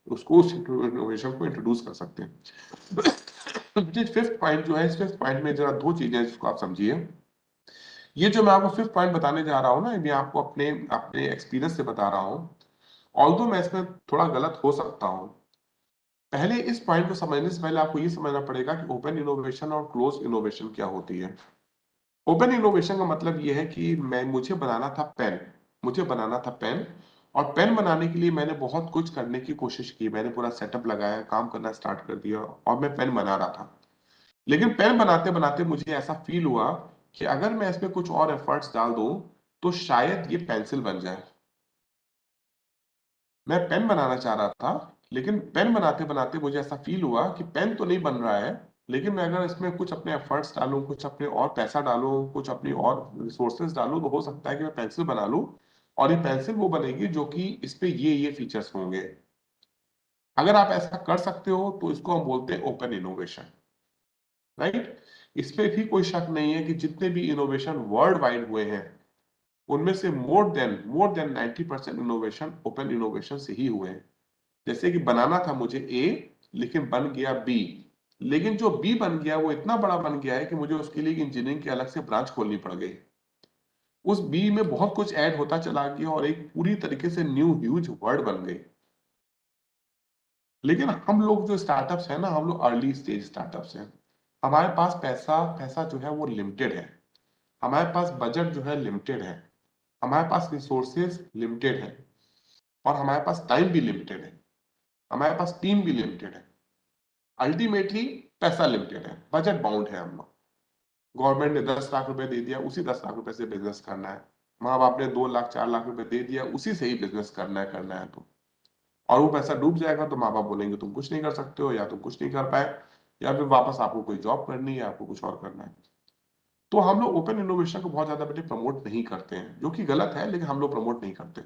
उसको, उस इनोवेशन को इंट्रोड्यूस कर सकते हैं। फिफ्थ पॉइंट जो है, इस फिफ्थ पॉइंट में जरा दो चीजें जिसको आप समझिए। ये जो मैं आपको फिफ्थ पॉइंट बताने जा रहा हूँ ना, मैं आपको अपने अपने एक्सपीरियंस से बता रहा हूँ, ऑल्दो मैं इसमें थोड़ा गलत हो सकता हूँ। पहले इस पॉइंट को समझने से पहले आपको ये समझना पड़ेगा कि ओपन इनोवेशन और क्लोज इनोवेशन क्या होती है। ओपन इनोवेशन का मतलब ये है कि मुझे बनाना था पेन, और पेन बनाने के लिए मैंने बहुत कुछ करने की कोशिश की, मैंने पूरा सेटअप लगाया, काम करना स्टार्ट कर दिया, और मैं पेन बना रहा था। लेकिन पेन बनाते बनाते मुझे ऐसा फील हुआ कि अगर मैं इसमें कुछ और एफर्ट्स डाल दूं तो शायद ये पेंसिल बन जाए। मैं पेन बनाना चाह रहा था, लेकिन पेन बनाते बनाते मुझे ऐसा फील हुआ कि पेन तो नहीं बन रहा है, लेकिन मैं अगर इसमें कुछ अपने एफर्ट्स डालूं, कुछ अपने और पैसा डालूं, कुछ अपनी और रिसोर्सेज डालूं, तो हो सकता है कि मैं पेंसिल बना लूं, और ये पेंसिल वो बनेगी जो कि इस पे ये फीचर्स होंगे। अगर आप ऐसा कर सकते हो तो इसको हम बोलते हैं ओपन इनोवेशन, राइट? इस पे भी कोई शक नहीं है कि जितने भी इनोवेशन वर्ल्ड वाइड हुए हैं, उनमें से more than 90% innovation open innovation से ही हुए हैं। जैसे कि बनाना था मुझे ए, लेकिन बन गया बी, लेकिन जो बी बन गया वो इतना बड़ा बन गया है कि मुझे उसके लिए इंजीनियरिंग की अलग से ब्रांच खोलनी पड़ गई। उस बी में बहुत कुछ ऐड होता चला गया, और एक पूरी तरीके से न्यू ह्यूज वर्ड बन गई। लेकिन हम लोग जो स्टार्टअप्स हैं ना, हम लोग अर्ली स्टेज स्टार्टअप्स हैं। हमारे पास पैसा पैसा जो है वो लिमिटेड है, हमारे पास बजट जो है लिमिटेड है, हमारे पास रिसोर्सेज लिमिटेड है, और हमारे पास टाइम भी लिमिटेड है, हमारे पास टीम भी लिमिटेड है। अल्टीमेटली पैसा लिमिटेड है, बजट बाउंड है हम लोग। गवर्नमेंट ने 10 लाख रुपए दे दिया, उसी 10 लाख रुपए से बिजनेस करना है। माँ बाप ने 2 लाख 4 लाख रुपए दे दिया, उसी से ही बिजनेस करना है तो। और वो पैसा डूब जाएगा तो माँ बाप बोलेंगे तुम कुछ नहीं कर सकते हो, या तुम कुछ नहीं कर पाए, या फिर वापस आपको कोई जॉब करनी है, आपको कुछ और करना है। तो हम लोग ओपन इनोवेशन को बहुत ज्यादा बेटे प्रमोट नहीं करते हैं, जो कि गलत है, लेकिन हम लोग प्रमोट नहीं करते।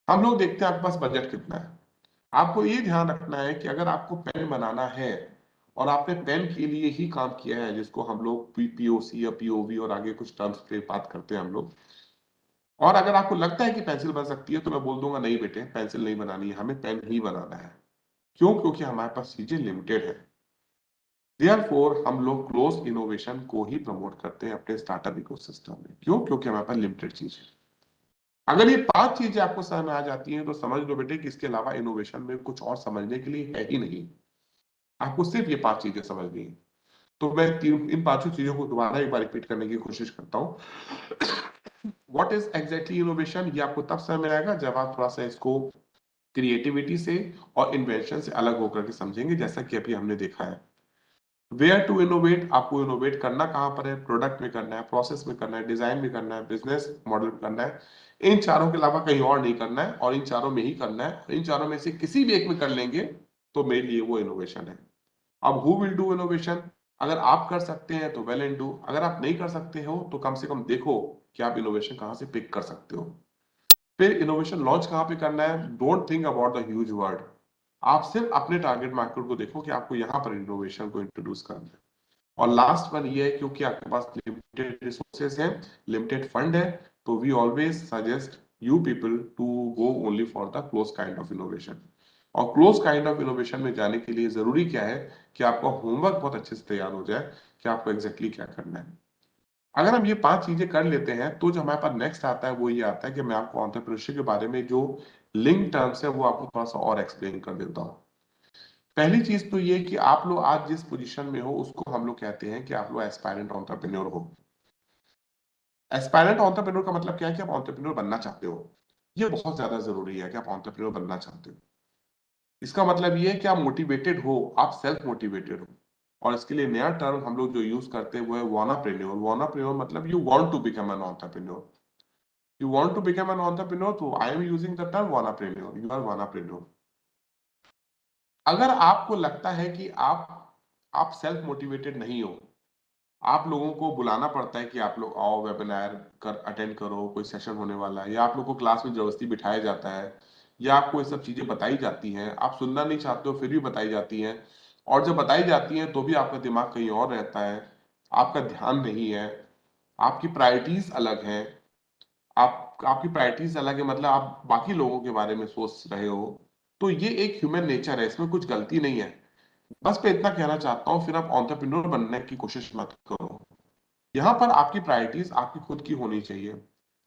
हम लोग देखते हैं आपके पास बजट कितना है। आपको ये ध्यान रखना है कि अगर आपको पेन बनाना है, और आपने पेन के लिए ही काम किया है, जिसको हम लोग पीओसी या पीओवी और आगे कुछ टर्म्स पे बात करते हैं हम लोग, और अगर आपको लगता है कि पेंसिल बन सकती है, तो मैं बोल दूंगा नहीं बेटे, पेंसिल नहीं बनानी है, हमें पेन ही बनाना है। क्यों? क्योंकि हमारे पास चीजें लिमिटेड है। देयरफॉर हम लोग क्लोज इनोवेशन को ही प्रमोट करते हैं अपने स्टार्टअप इकोसिस्टम में। क्यों? क्योंकि हमारे पास लिमिटेड चीज है। अगर ये 5 चीजें आपको समझ में आ जाती हैं, तो समझ लो बेटे कि इसके अलावा इनोवेशन में कुछ और समझने के लिए है ही नहीं। आपको सिर्फ ये 5 चीजें समझनी है। तो मैं इन पांचों चीजों को दोबारा एक बार रिपीट करने की कोशिश करता हूँ। व्हाट इज एग्जैक्टली इनोवेशन, ये आपको तब समझ में आएगा जब आप थोड़ा सा इसको क्रिएटिविटी से और इन्वेंशन से अलग होकर के समझेंगे, जैसा कि अभी हमने देखा है। वेयर टू इनोवेट, आपको इनोवेट करना कहां पर है? प्रोडक्ट में करना है, प्रोसेस में करना है, डिजाइन में करना है, बिजनेस मॉडल में करना है। इन चारों के अलावा कहीं और नहीं करना है, और इन चारों में ही करना है। इन चारों में से किसी भी एक में कर लेंगे तो मेरे लिए वो इनोवेशन है। अब हु विल डू इनोवेशन? अगर आप कर सकते हैं तो वेल एंड डू, अगर आप नहीं कर सकते हो तो कम से कम देखो कि आप इनोवेशन कहां से पिक कर सकते हो। फिर इनोवेशन लॉन्च कहां पे करना है? Don't think about the huge word. आप सिर्फ अपने टारगेट मार्केट को देखो कि आपको यहां पर इनोवेशन को इंट्रोड्यूस करना है। और लास्ट वन ये है, क्योंकि आपके पास लिमिटेड रिसोर्सेज हैं, लिमिटेड फंड है, तो we always suggest you people to go only for the close kind of innovation. और क्लोज काइंड ऑफ इनोवेशन में जाने के लिए जरूरी क्या है कि आपका होमवर्क बहुत अच्छे से तैयार हो जाए कि आपको एग्जैक्टली क्या करना है। अगर हम ये पांच चीजें कर लेते हैं तो जो हमारे पास नेक्स्ट आता है वो ये आता है कि मैं आपको एंटरप्रेन्योरशिप के बारे में जो लिंक टर्म्स है वो आपको थोड़ा सा और एक्सप्लेन कर देता हूँ। पहली चीज तो ये कि आप लोग आज जिस पोजीशन में हो उसको हम लोग कहते हैं कि आप लोग एस्पायरेंट एंटरप्रेन्योर हो। एस्पायरेंट एंटरप्रेन्योर का मतलब क्या है कि आप एंटरप्रेन्योर बनना चाहते हो। ये बहुत ज्यादा जरूरी है कि आप एंटरप्रेन्योर बनना चाहते हो। इसका मतलब ये है कि आप मोटिवेटेड हो, आप सेल्फ मोटिवेटेड हो। और इसके लिए नया टर्म हम लोग जो यूज करते हैं वो है वानाप्रेन्योर। वानाप्रेन्योर मतलब you want to become an entrepreneur. You want to become an entrepreneur, so I am using the term wanapreneur. You are wanapreneur. अगर आपको लगता है कि आप सेल्फ मोटिवेटेड नहीं हो, आप लोगों को बुलाना पड़ता है कि आप लोग आओ वेबिनार कर अटेंड करो, कोई सेशन होने वाला है, या आप लोग को क्लास में जबरदस्ती बिठाया जाता है, या आपको ये सब चीजें बताई जाती हैं, आप सुनना नहीं चाहते हो फिर भी बताई जाती हैं, और जब बताई जाती हैं तो भी आपका दिमाग कहीं और रहता है, आपका ध्यान नहीं है, आपकी प्रायोरिटीज अलग हैं, आपकी प्रायोरिटीज अलग है, मतलब आप बाकी लोगों के बारे में सोच रहे हो, तो ये एक ह्यूमन नेचर है, इसमें कुछ गलती नहीं है। बस मैं इतना कहना चाहता हूँ, फिर आप एंटरप्रेन्योर बनने की कोशिश मत करो। यहाँ पर आपकी प्रायोरिटीज आपकी खुद की होनी चाहिए।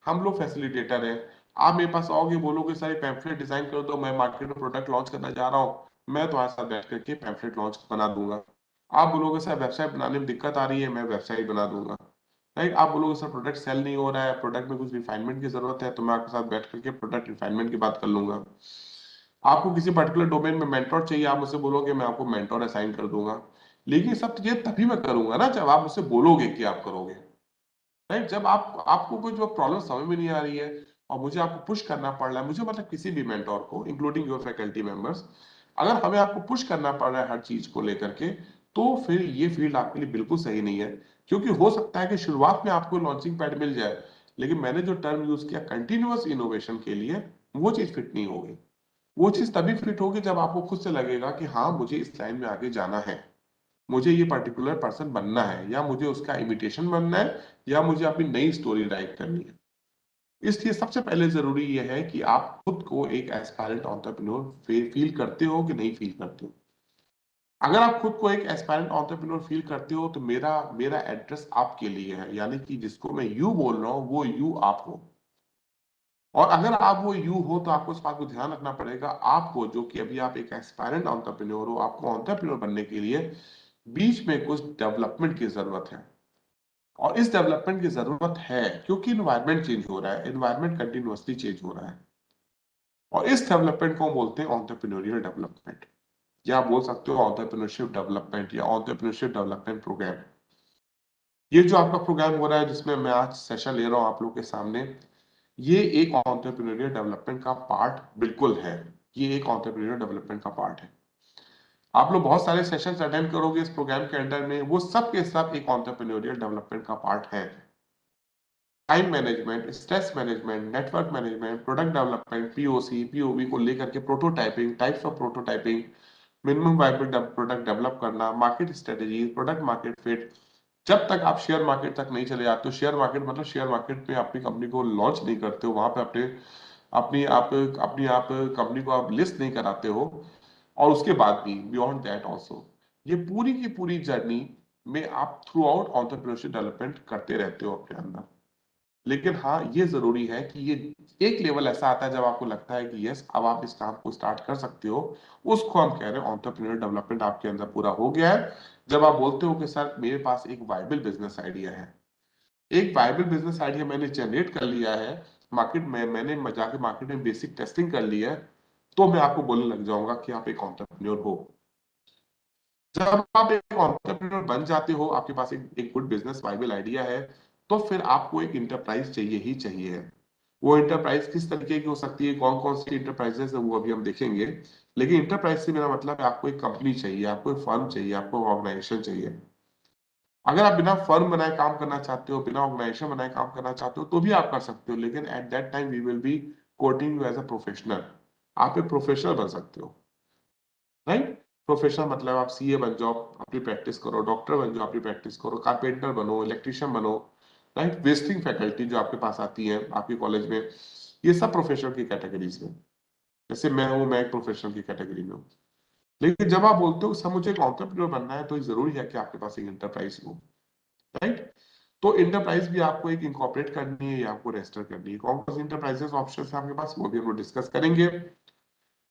हम लोग फैसिलिटेटर हैं। आप मेरे पास आओगे, बोलोगे सारे पैम्फलेट डिजाइन कर दो, मैं मार्केट में प्रोडक्ट लॉन्च करना चाह रहा हूँ, मैं तुम्हारे साथ बैठ करके पैम्फलेट लॉन्च बना दूंगा। आप बोलोगे सर वेबसाइट बनाने में दिक्कत आ रही है, मैं वेबसाइट बना दूंगा। राइट, आप बोलोगे सर प्रोडक्ट सेल नहीं हो रहा है, प्रोडक्ट में कुछ रिफाइनमेंट की जरूरत है, तो मैं आपके साथ बैठ करके प्रोडक्ट रिफाइनमेंट की बात कर लूंगा। आपको किसी पर्टिकुलर डोमेन में मेंटोर चाहिए, आप मुझसे बोलोगे, मैं आपको मेंटोर असाइन कर दूंगा। लेकिन सब ये तभी मैं करूंगा ना जब आप मुझसे बोलोगे कि आप करोगे। राइट, जब आपको कोई जो प्रॉब्लम समझ में नहीं आ रही है और मुझे आपको पुश करना पड़ रहा है, मुझे मतलब किसी भी मेंटोर को इंक्लूडिंग योर फैकल्टी मेंबर्स, अगर हमें आपको पुश करना पड़ रहा है हर चीज को लेकर के, तो फिर ये फील्ड आपके लिए बिल्कुल सही नहीं है। क्योंकि हो सकता है कि शुरुआत में आपको लॉन्चिंग पैड मिल जाए, लेकिन मैंने जो टर्म यूज किया कंटिन्यूअस इनोवेशन के लिए, वो चीज फिट नहीं होगी। वो चीज तभी फिट होगी जब आपको खुद से लगेगा कि हाँ मुझे इस लाइन में आगे जाना है, मुझे ये पर्टिकुलर पर्सन बनना है, या मुझे उसका इमिटेशन बनना है, या मुझे अपनी नई स्टोरी राइट करनी है। इसलिए सबसे पहले जरूरी यह है कि आप खुद को एक एस्पायरेंट एंटरप्रेन्योर फील करते हो कि नहीं फील करते हो। अगर आप खुद को एक एस्पायरेंट एंटरप्रेन्योर फील करते हो तो मेरा मेरा एड्रेस आपके लिए है, यानी कि जिसको मैं यू बोल रहा हूं वो यू आप हो। और अगर आप वो यू हो तो आपको इस बात को ध्यान रखना पड़ेगा, आपको जो कि अभी आप एक एस्पायरेंट एंटरप्रेन्योर हो, आपको एंटरप्रेन्योर बनने के लिए बीच में कुछ डेवलपमेंट की जरूरत है। और इस डेवलपमेंट की जरूरत है क्योंकि इन्वायरमेंट चेंज हो रहा है, इन्वायरमेंट कंटिन्यूअसली चेंज हो रहा है। और इस डेवलपमेंट को हम बोलते हैं एंटरप्रेन्योरियल डेवलपमेंट, या आप बोल सकते हो एंटरप्रेन्योरशिप डेवलपमेंट या एंटरप्रेन्योरशिप डेवलपमेंट प्रोग्राम। ये जो आपका प्रोग्राम हो रहा है जिसमें मैं आज सेशन ले रहा हूं आप लोग के सामने, ये एक एंटरप्रेन्योरियल डेवलपमेंट का पार्ट बिल्कुल है। ये एक एंटरप्रेन्योरियल डेवलपमेंट का पार्ट है। आप लोग बहुत सारे सेशंस अटेंड करोगे इस प्रोग्राम के अंडर में, वो सब के सब एक एंटरप्रेन्योरियल डेवलपमेंट का पार्ट है। Time management, stress management, network management, product development, POC POV को लेकर के prototyping, types of prototyping, minimum viable product develop करना, market strategy, product market fit. जब तक आप शेयर मार्केट तक नहीं चले जाते हो, शेयर मार्केट मतलब शेयर मार्केट में अपनी कंपनी को लॉन्च नहीं करते हो, वहां पे अपनी आप कंपनी को आप लिस्ट नहीं कराते हो, और उसके बाद भी बियॉन्ड दैट ऑल्सो, ये पूरी की पूरी जर्नी में आप थ्रू आउट एंटरप्रेन्योरशिप डेवलपमेंट करते रहते हो अपने अंदर। लेकिन हाँ ये जरूरी है कि ये एक लेवल ऐसा आता है जब आपको लगता है कि यस अब आप इस काम को स्टार्ट कर सकते हो, उसको हम कह रहे हैं एंटरप्रेन्योर डेवलपमेंट आपके अंदर पूरा हो गया है। जब आप बोलते हो कि सर मेरे पास एक वायबल बिजनेस आइडिया है, एक वायबल बिजनेस आइडिया मैंने जनरेट कर लिया है मार्केट में, मैंने जाके मार्केट में बेसिक टेस्टिंग कर ली है, तो मैं आपको बोलने लग जाऊंगा कि आप एक एंटरप्रेन्योर हो। जब आप एक एंटरप्रेन्योर बन जाते हो, आपके पास एक गुड बिजनेस वाइबल आइडिया है, तो फिर आपको एक इंटरप्राइज चाहिए ही चाहिए। वो इंटरप्राइज किस तरीके की हो सकती है, कौन कौन सी इंटरप्राइजेस है, वो अभी हम देखेंगे। लेकिन इंटरप्राइज से मेरा मतलब है आपको एक कंपनी चाहिए, आपको एक फर्म चाहिए, आपको ऑर्गेनाइजेशन चाहिए। अगर आप बिना फर्म बनाए काम करना चाहते हो, बिना ऑर्गेनाइजेशन बनाए काम करना चाहते हो, तो भी आप कर सकते हो, लेकिन at that time we will be quoting you as a professional. आप एक प्रोफेशनल बन सकते हो, राइट। प्रोफेशनल मतलब आप सीए बन जाओ, अपनी प्रैक्टिस करो, डॉक्टर बन जाओ, अपनी प्रैक्टिस करो, कारपेंटर बनो, इलेक्ट्रिशियन बनो, राइट। विजिटिंग फैकल्टी जो आपके पास आती है आपके कॉलेज में, ये सब प्रोफेशनल की कैटेगरीज में। जैसे मैं हूं, मैं एक प्रोफेशनल की कैटेगरी में हूँ। लेकिन जब आप बोलते हो सर मुझे एक एंटरप्रेन्योर बनना है, तो ये जरूरी है कि आपके पास एक इंटरप्राइज हो, राइट। तो इंटरप्राइज भी आपको एक इंकॉर्पोरेट करनी है या आपको रजिस्टर करनी है, कौन कौन सी इंटरप्राइजेस ऑप्शन है आपके पास, वो भी हम लोग डिस्कस करेंगे।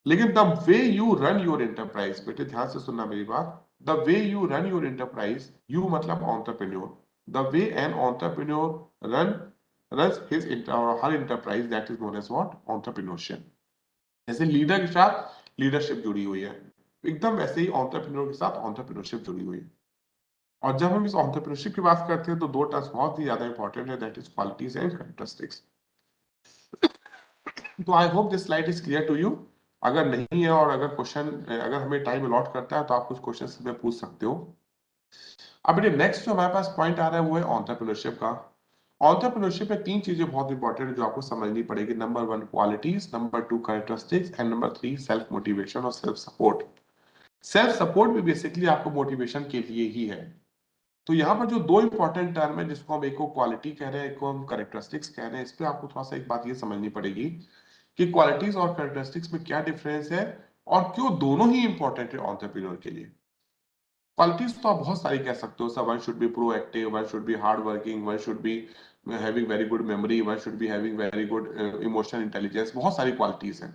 लेकिन the way you run your enterprise, बेटे ध्यान से सुनना मेरी बात, the way you run your enterprise, you मतलब entrepreneur, the way an entrepreneur run run his her enterprise, that is known as what, entrepreneurship. जैसे लीडर के साथ लीडरशिप जुड़ी हुई है, एकदम वैसे ही एंटरप्रेन्योर के साथ एंटरप्रेन्योरशिप जुड़ी हुई है। और जब हम इस एंटरप्रेन्योरशिप की बात करते हैं तो दो टर्म्स बहुत ही ज्यादा इंपॉर्टेंट है, that is qualities and characteristics. तो I hope this slide is clear to you. अगर नहीं है और अगर क्वेश्चन, अगर हमें टाइम अलॉट करता है तो आप कुछ क्वेश्चन में पूछ सकते हो। अब ये नेक्स्ट जो हमारे पास पॉइंट आ रहा है वो है एंटरप्रेन्योरशिप का। एंटरप्रेन्योरशिप में तीन चीजें बहुत इंपॉर्टेंट है जो आपको समझनी पड़ेगी। Number one qualities, number two characteristics and number three self motivation और सेल्फ सपोर्ट। सेल्फ सपोर्ट भी बेसिकली आपको मोटिवेशन के लिए ही है। तो यहाँ पर जो दो इंपॉर्टेंट टर्म है, जिसको हम एक को क्वालिटी कह रहे हैं, एक को हम कैरेक्टरिस्टिक्स कह रहे हैं, इस पे आपको थोड़ा सा एक बात ये समझनी पड़ेगी कि क्वालिटीज और कैरेक्टरिस्टिक्स में क्या डिफरेंस है और क्यों दोनों ही इंपॉर्टेंट है एंटरप्रेन्योर के लिए। क्वालिटीज तो आप बहुत सारी कह सकते हो, one should be proactive, one should be hard working, one should be having very good memory, one should be having very good emotional intelligence, बहुत सारी क्वालिटीज हैं।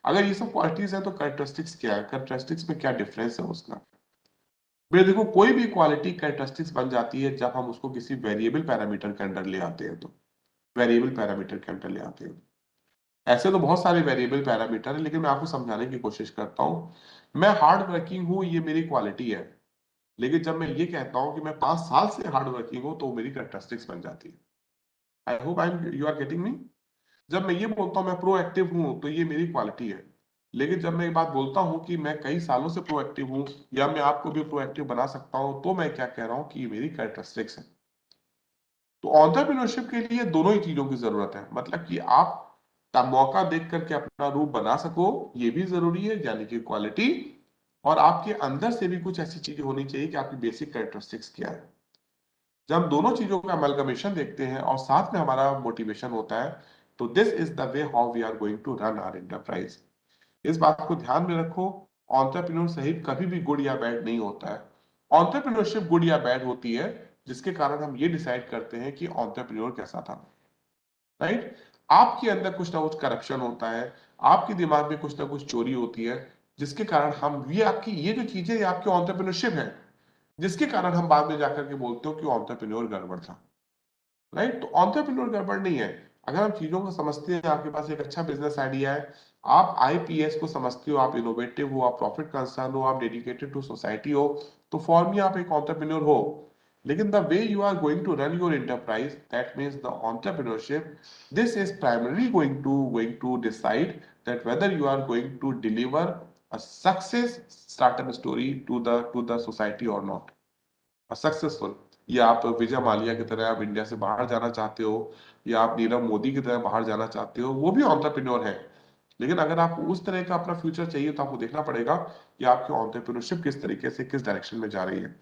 अगर ये सब क्वालिटीज हैं तो कैरेक्टरिस्टिक्स क्या है, कैरेक्टरिस्टिक्स में क्या डिफरेंस है उसका। भैया देखो, कोई भी क्वालिटी कैरेक्टरिस्टिक्स बन जाती है जब हम उसको किसी वेरिएबल पैरामीटर के अंडर ले आते हैं, तो वेरिएबल पैरामीटर के अंडर ले आते हैं। ऐसे तो बहुत सारे वेरिएबल पैरामीटर है, लेकिन मैं आपको समझाने की कोशिश करता हूं। मैं हार्ड वर्किंग हूं, ये मेरी क्वालिटी है। लेकिन जब मैं ये कहता हूं कि मैं 5 साल से हार्ड वर्किंग हूं, तो मेरी कैरेक्टरिस्टिक्स बन जाती है। I hope I am you are getting me. जब मैं ये बोलता हूं मैं प्रोएक्टिव हूं, तो ये मेरी क्वालिटी है। लेकिन जब मैं एक बात बोलता हूं कि मैं कई सालों से प्रोएक्टिव हूं या मैं आपको भी प्रोएक्टिव बना सकता हूं, तो मैं क्या कह रहा हूं कि ये मेरी कैरेक्टरिस्टिक्स है। तो एंटरप्रेन्योरशिप के लिए दोनों ही चीजों की जरूरत है, मतलब कि आप का मौका देख करके अपना रूप बना सको, ये भी जरूरी है, यानी कि क्वालिटी। और आपके अंदर से भी कुछ ऐसी चीजें होनी चाहिए कि आपकी बेसिक कैरेक्टरिस्टिक्स क्या है। जब हम दोनों चीजों का अमलगमेशन देखते हैं और साथ में हमारा मोटिवेशन होता है, तो this is the way how we are going to run our enterprise. इस बात को ध्यान में रखो, एंटरप्रेन्योर सहित कभी भी गुड या बैड नहीं होता है। एंटरप्रेन्योरशिप गुड या बैड होती है जिसके कारण हम ये डिसाइड करते हैं कि एंटरप्रेन्योर कैसा था, राइट। आपके अंदर कुछ ना कुछ करप्शन होता है, आपके दिमाग में कुछ ना कुछ चोरी होती है, जिसके कारण हम ये आपकी ये जो चीजें ये आपके एंटरप्रेन्योरशिप है, जिसके कारण हम बाद में जाकर के बोलते हो कि एंटरप्रेन्योर गड़बड़ था, राइट। तो एंटरप्रेन्योर गड़बड़ नहीं है। अगर हम चीजों को समझते हैं, आपके पास एक अच्छा बिजनेस आइडिया है, आप आईपीएस को समझते हो, आप इनोवेटिव हो, आप प्रॉफिट कंसर्न हो, आप डेडिकेटेड टू सोसाइटी हो, तो फॉर मी आप एक एंटरप्रेन्योर हो। लेकिन the way you are going to run your enterprise, that means the entrepreneurship, this is primary going to decide that whether you are going to deliver a success startup story to the society or not, successful. या आप विजय माल्या की तरह आप India से बाहर जाना चाहते हो, या आप नीरव मोदी की तरह बाहर जाना चाहते हो, वो भी एंटरप्रेन्योर है। लेकिन अगर आपको उस तरह का अपना फ्यूचर चाहिए तो आपको देखना पड़ेगा कि आपकी एंटरप्रेन्योरशिप किस तरीके से किस डायरेक्शन में जा रही है।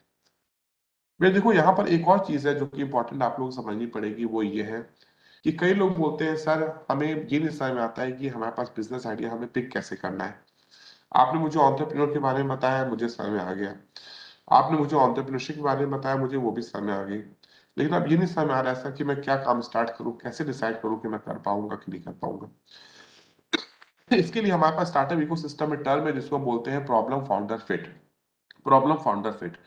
मैं देखो यहाँ पर एक और चीज है जो कि इंपॉर्टेंट आप लोग समझनी पड़ेगी, वो ये है कि कई लोग बोलते हैं सर हमें ये नहीं समझ में आता है कि हमारे पास बिजनेस आइडिया हमें पिक कैसे करना है। आपने मुझे एंटरप्रेन्योर के बारे में बताया, मुझे समझ में आ गया। आपने मुझे एंटरप्रेन्योरशिप के बारे में बताया, मुझे वो भी समझ में आ गई। लेकिन अब ये नहीं समझ में आ रहा है सर कि मैं क्या काम स्टार्ट करूं, कैसे डिसाइड करूं कि मैं कर पाऊंगा कि नहीं कर पाऊंगा। इसके लिए हमारे पास स्टार्टअप इकोसिस्टम में टर्म है जिसको बोलते हैं problem founder fit. Problem founder fit.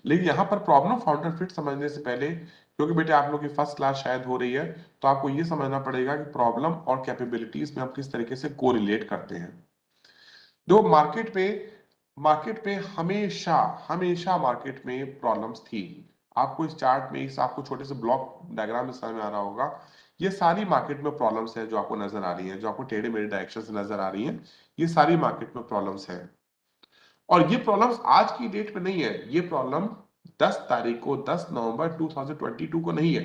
लेकिन यहाँ पर प्रॉब्लम फाउंडर फिट समझने से पहले, क्योंकि बेटे आप लोग की फर्स्ट क्लास शायद हो रही है, तो आपको ये समझना पड़ेगा कि प्रॉब्लम और कैपेबिलिटीज में हम किस तरीके से कोरिलेट करते हैं। जो मार्केट पे हमेशा हमेशा मार्केट में प्रॉब्लम्स थी। आपको इस चार्ट में, इस आपको छोटे से ब्लॉक डायग्राम में समझ में आ रहा होगा, ये सारी मार्केट में प्रॉब्लम्स है जो आपको नजर आ रही है, जो आपको टेढ़े मेढ़े डायरेक्शन से नजर आ रही है, ये सारी मार्केट में प्रॉब्लम्स है। और ये प्रॉब्लम्स आज की डेट में नहीं है, ये प्रॉब्लम 10 तारीख को, 10 नवंबर 2022 को नहीं है।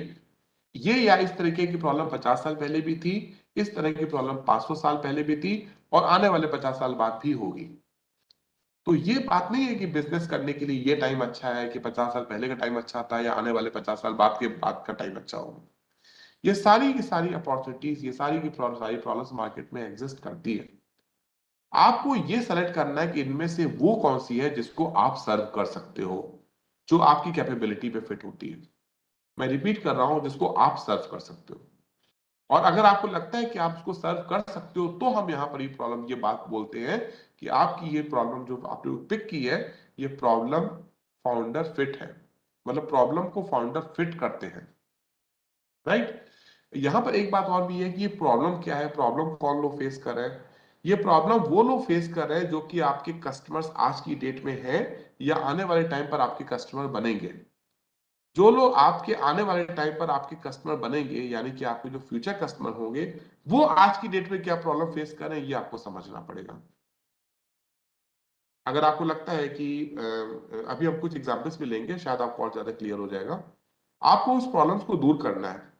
ये या इस तरीके की प्रॉब्लम 50 साल पहले भी थी, इस तरह की प्रॉब्लम 500 साल पहले भी थी, और आने वाले 50 साल बाद भी होगी। तो ये बात नहीं है कि बिजनेस करने के लिए ये टाइम अच्छा है, कि 50 साल पहले का टाइम अच्छा था या आने वाले 50 साल बाद के बाद का टाइम अच्छा होगा। ये सारी की सारी अपॉर्चुनिटीज, ये सारी की सारी प्रॉब्लम्स मार्केट में एग्जिस्ट करती है। आपको ये सेलेक्ट करना है कि इनमें से वो कौन सी है जिसको आप सर्व कर सकते हो, जो आपकी कैपेबिलिटी पे फिट होती है। मैं रिपीट कर रहा हूं, जिसको आप सर्व कर सकते हो। और अगर आपको लगता है कि आप उसको सर्व कर सकते हो, तो हम यहां पर ये प्रॉब्लम, ये बात बोलते हैं कि आपकी ये प्रॉब्लम जो आपने पिक की है, ये प्रॉब्लम फाउंडर फिट है। मतलब प्रॉब्लम को फाउंडर फिट करते हैं। राइट। यहां पर एक बात और भी है कि ये प्रॉब्लम क्या है, प्रॉब्लम कौन लोग फेस कर रहे हैं। ये प्रॉब्लम वो लोग फेस कर रहे हैं जो कि आपके कस्टमर्स आज की डेट में हैं या आने वाले टाइम पर आपके कस्टमर बनेंगे। जो लोग आपके आने वाले टाइम पर आपके कस्टमर बनेंगे, यानी कि आपके जो फ्यूचर कस्टमर होंगे, वो आज की डेट में क्या प्रॉब्लम फेस कर रहे हैं, ये आपको समझना पड़ेगा। अगर आपको लगता है कि अभी हम कुछ एग्जांपल्स भी लेंगे, शायद आपको और ज्यादा क्लियर हो जाएगा। आपको उस प्रॉब्लम्स को दूर करना है,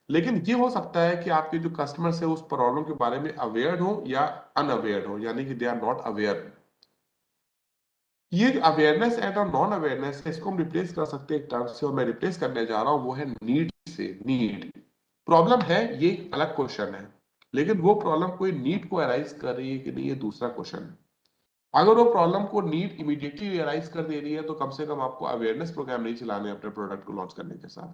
लेकिन ये हो सकता है कि आपके जो कस्टमर्स है उस प्रॉब्लम के बारे में अवेयर हो या अनअवेयर हो, यानी कि दे आर नॉट अवेयर। ये अवेयरनेस एंड और नॉन अवेयरनेस है, इसको हम रिप्लेस कर सकते हैं एक टर्म से, और मैं रिप्लेस करने जा रहा हूं, वो है नीड से। नीड प्रॉब्लम है, ये एक अलग क्वेश्चन है, लेकिन वो प्रॉब्लम कोई नीड को अराइज कर रही है कि नहीं, ये दूसरा क्वेश्चन है। अगर वो प्रॉब्लम को नीड इमीडिएटली अराइज कर दे रही है, तो कम से कम आपको अवेयरनेस प्रोग्राम नहीं चलाने अपने प्रोडक्ट को लॉन्च करने के साथ।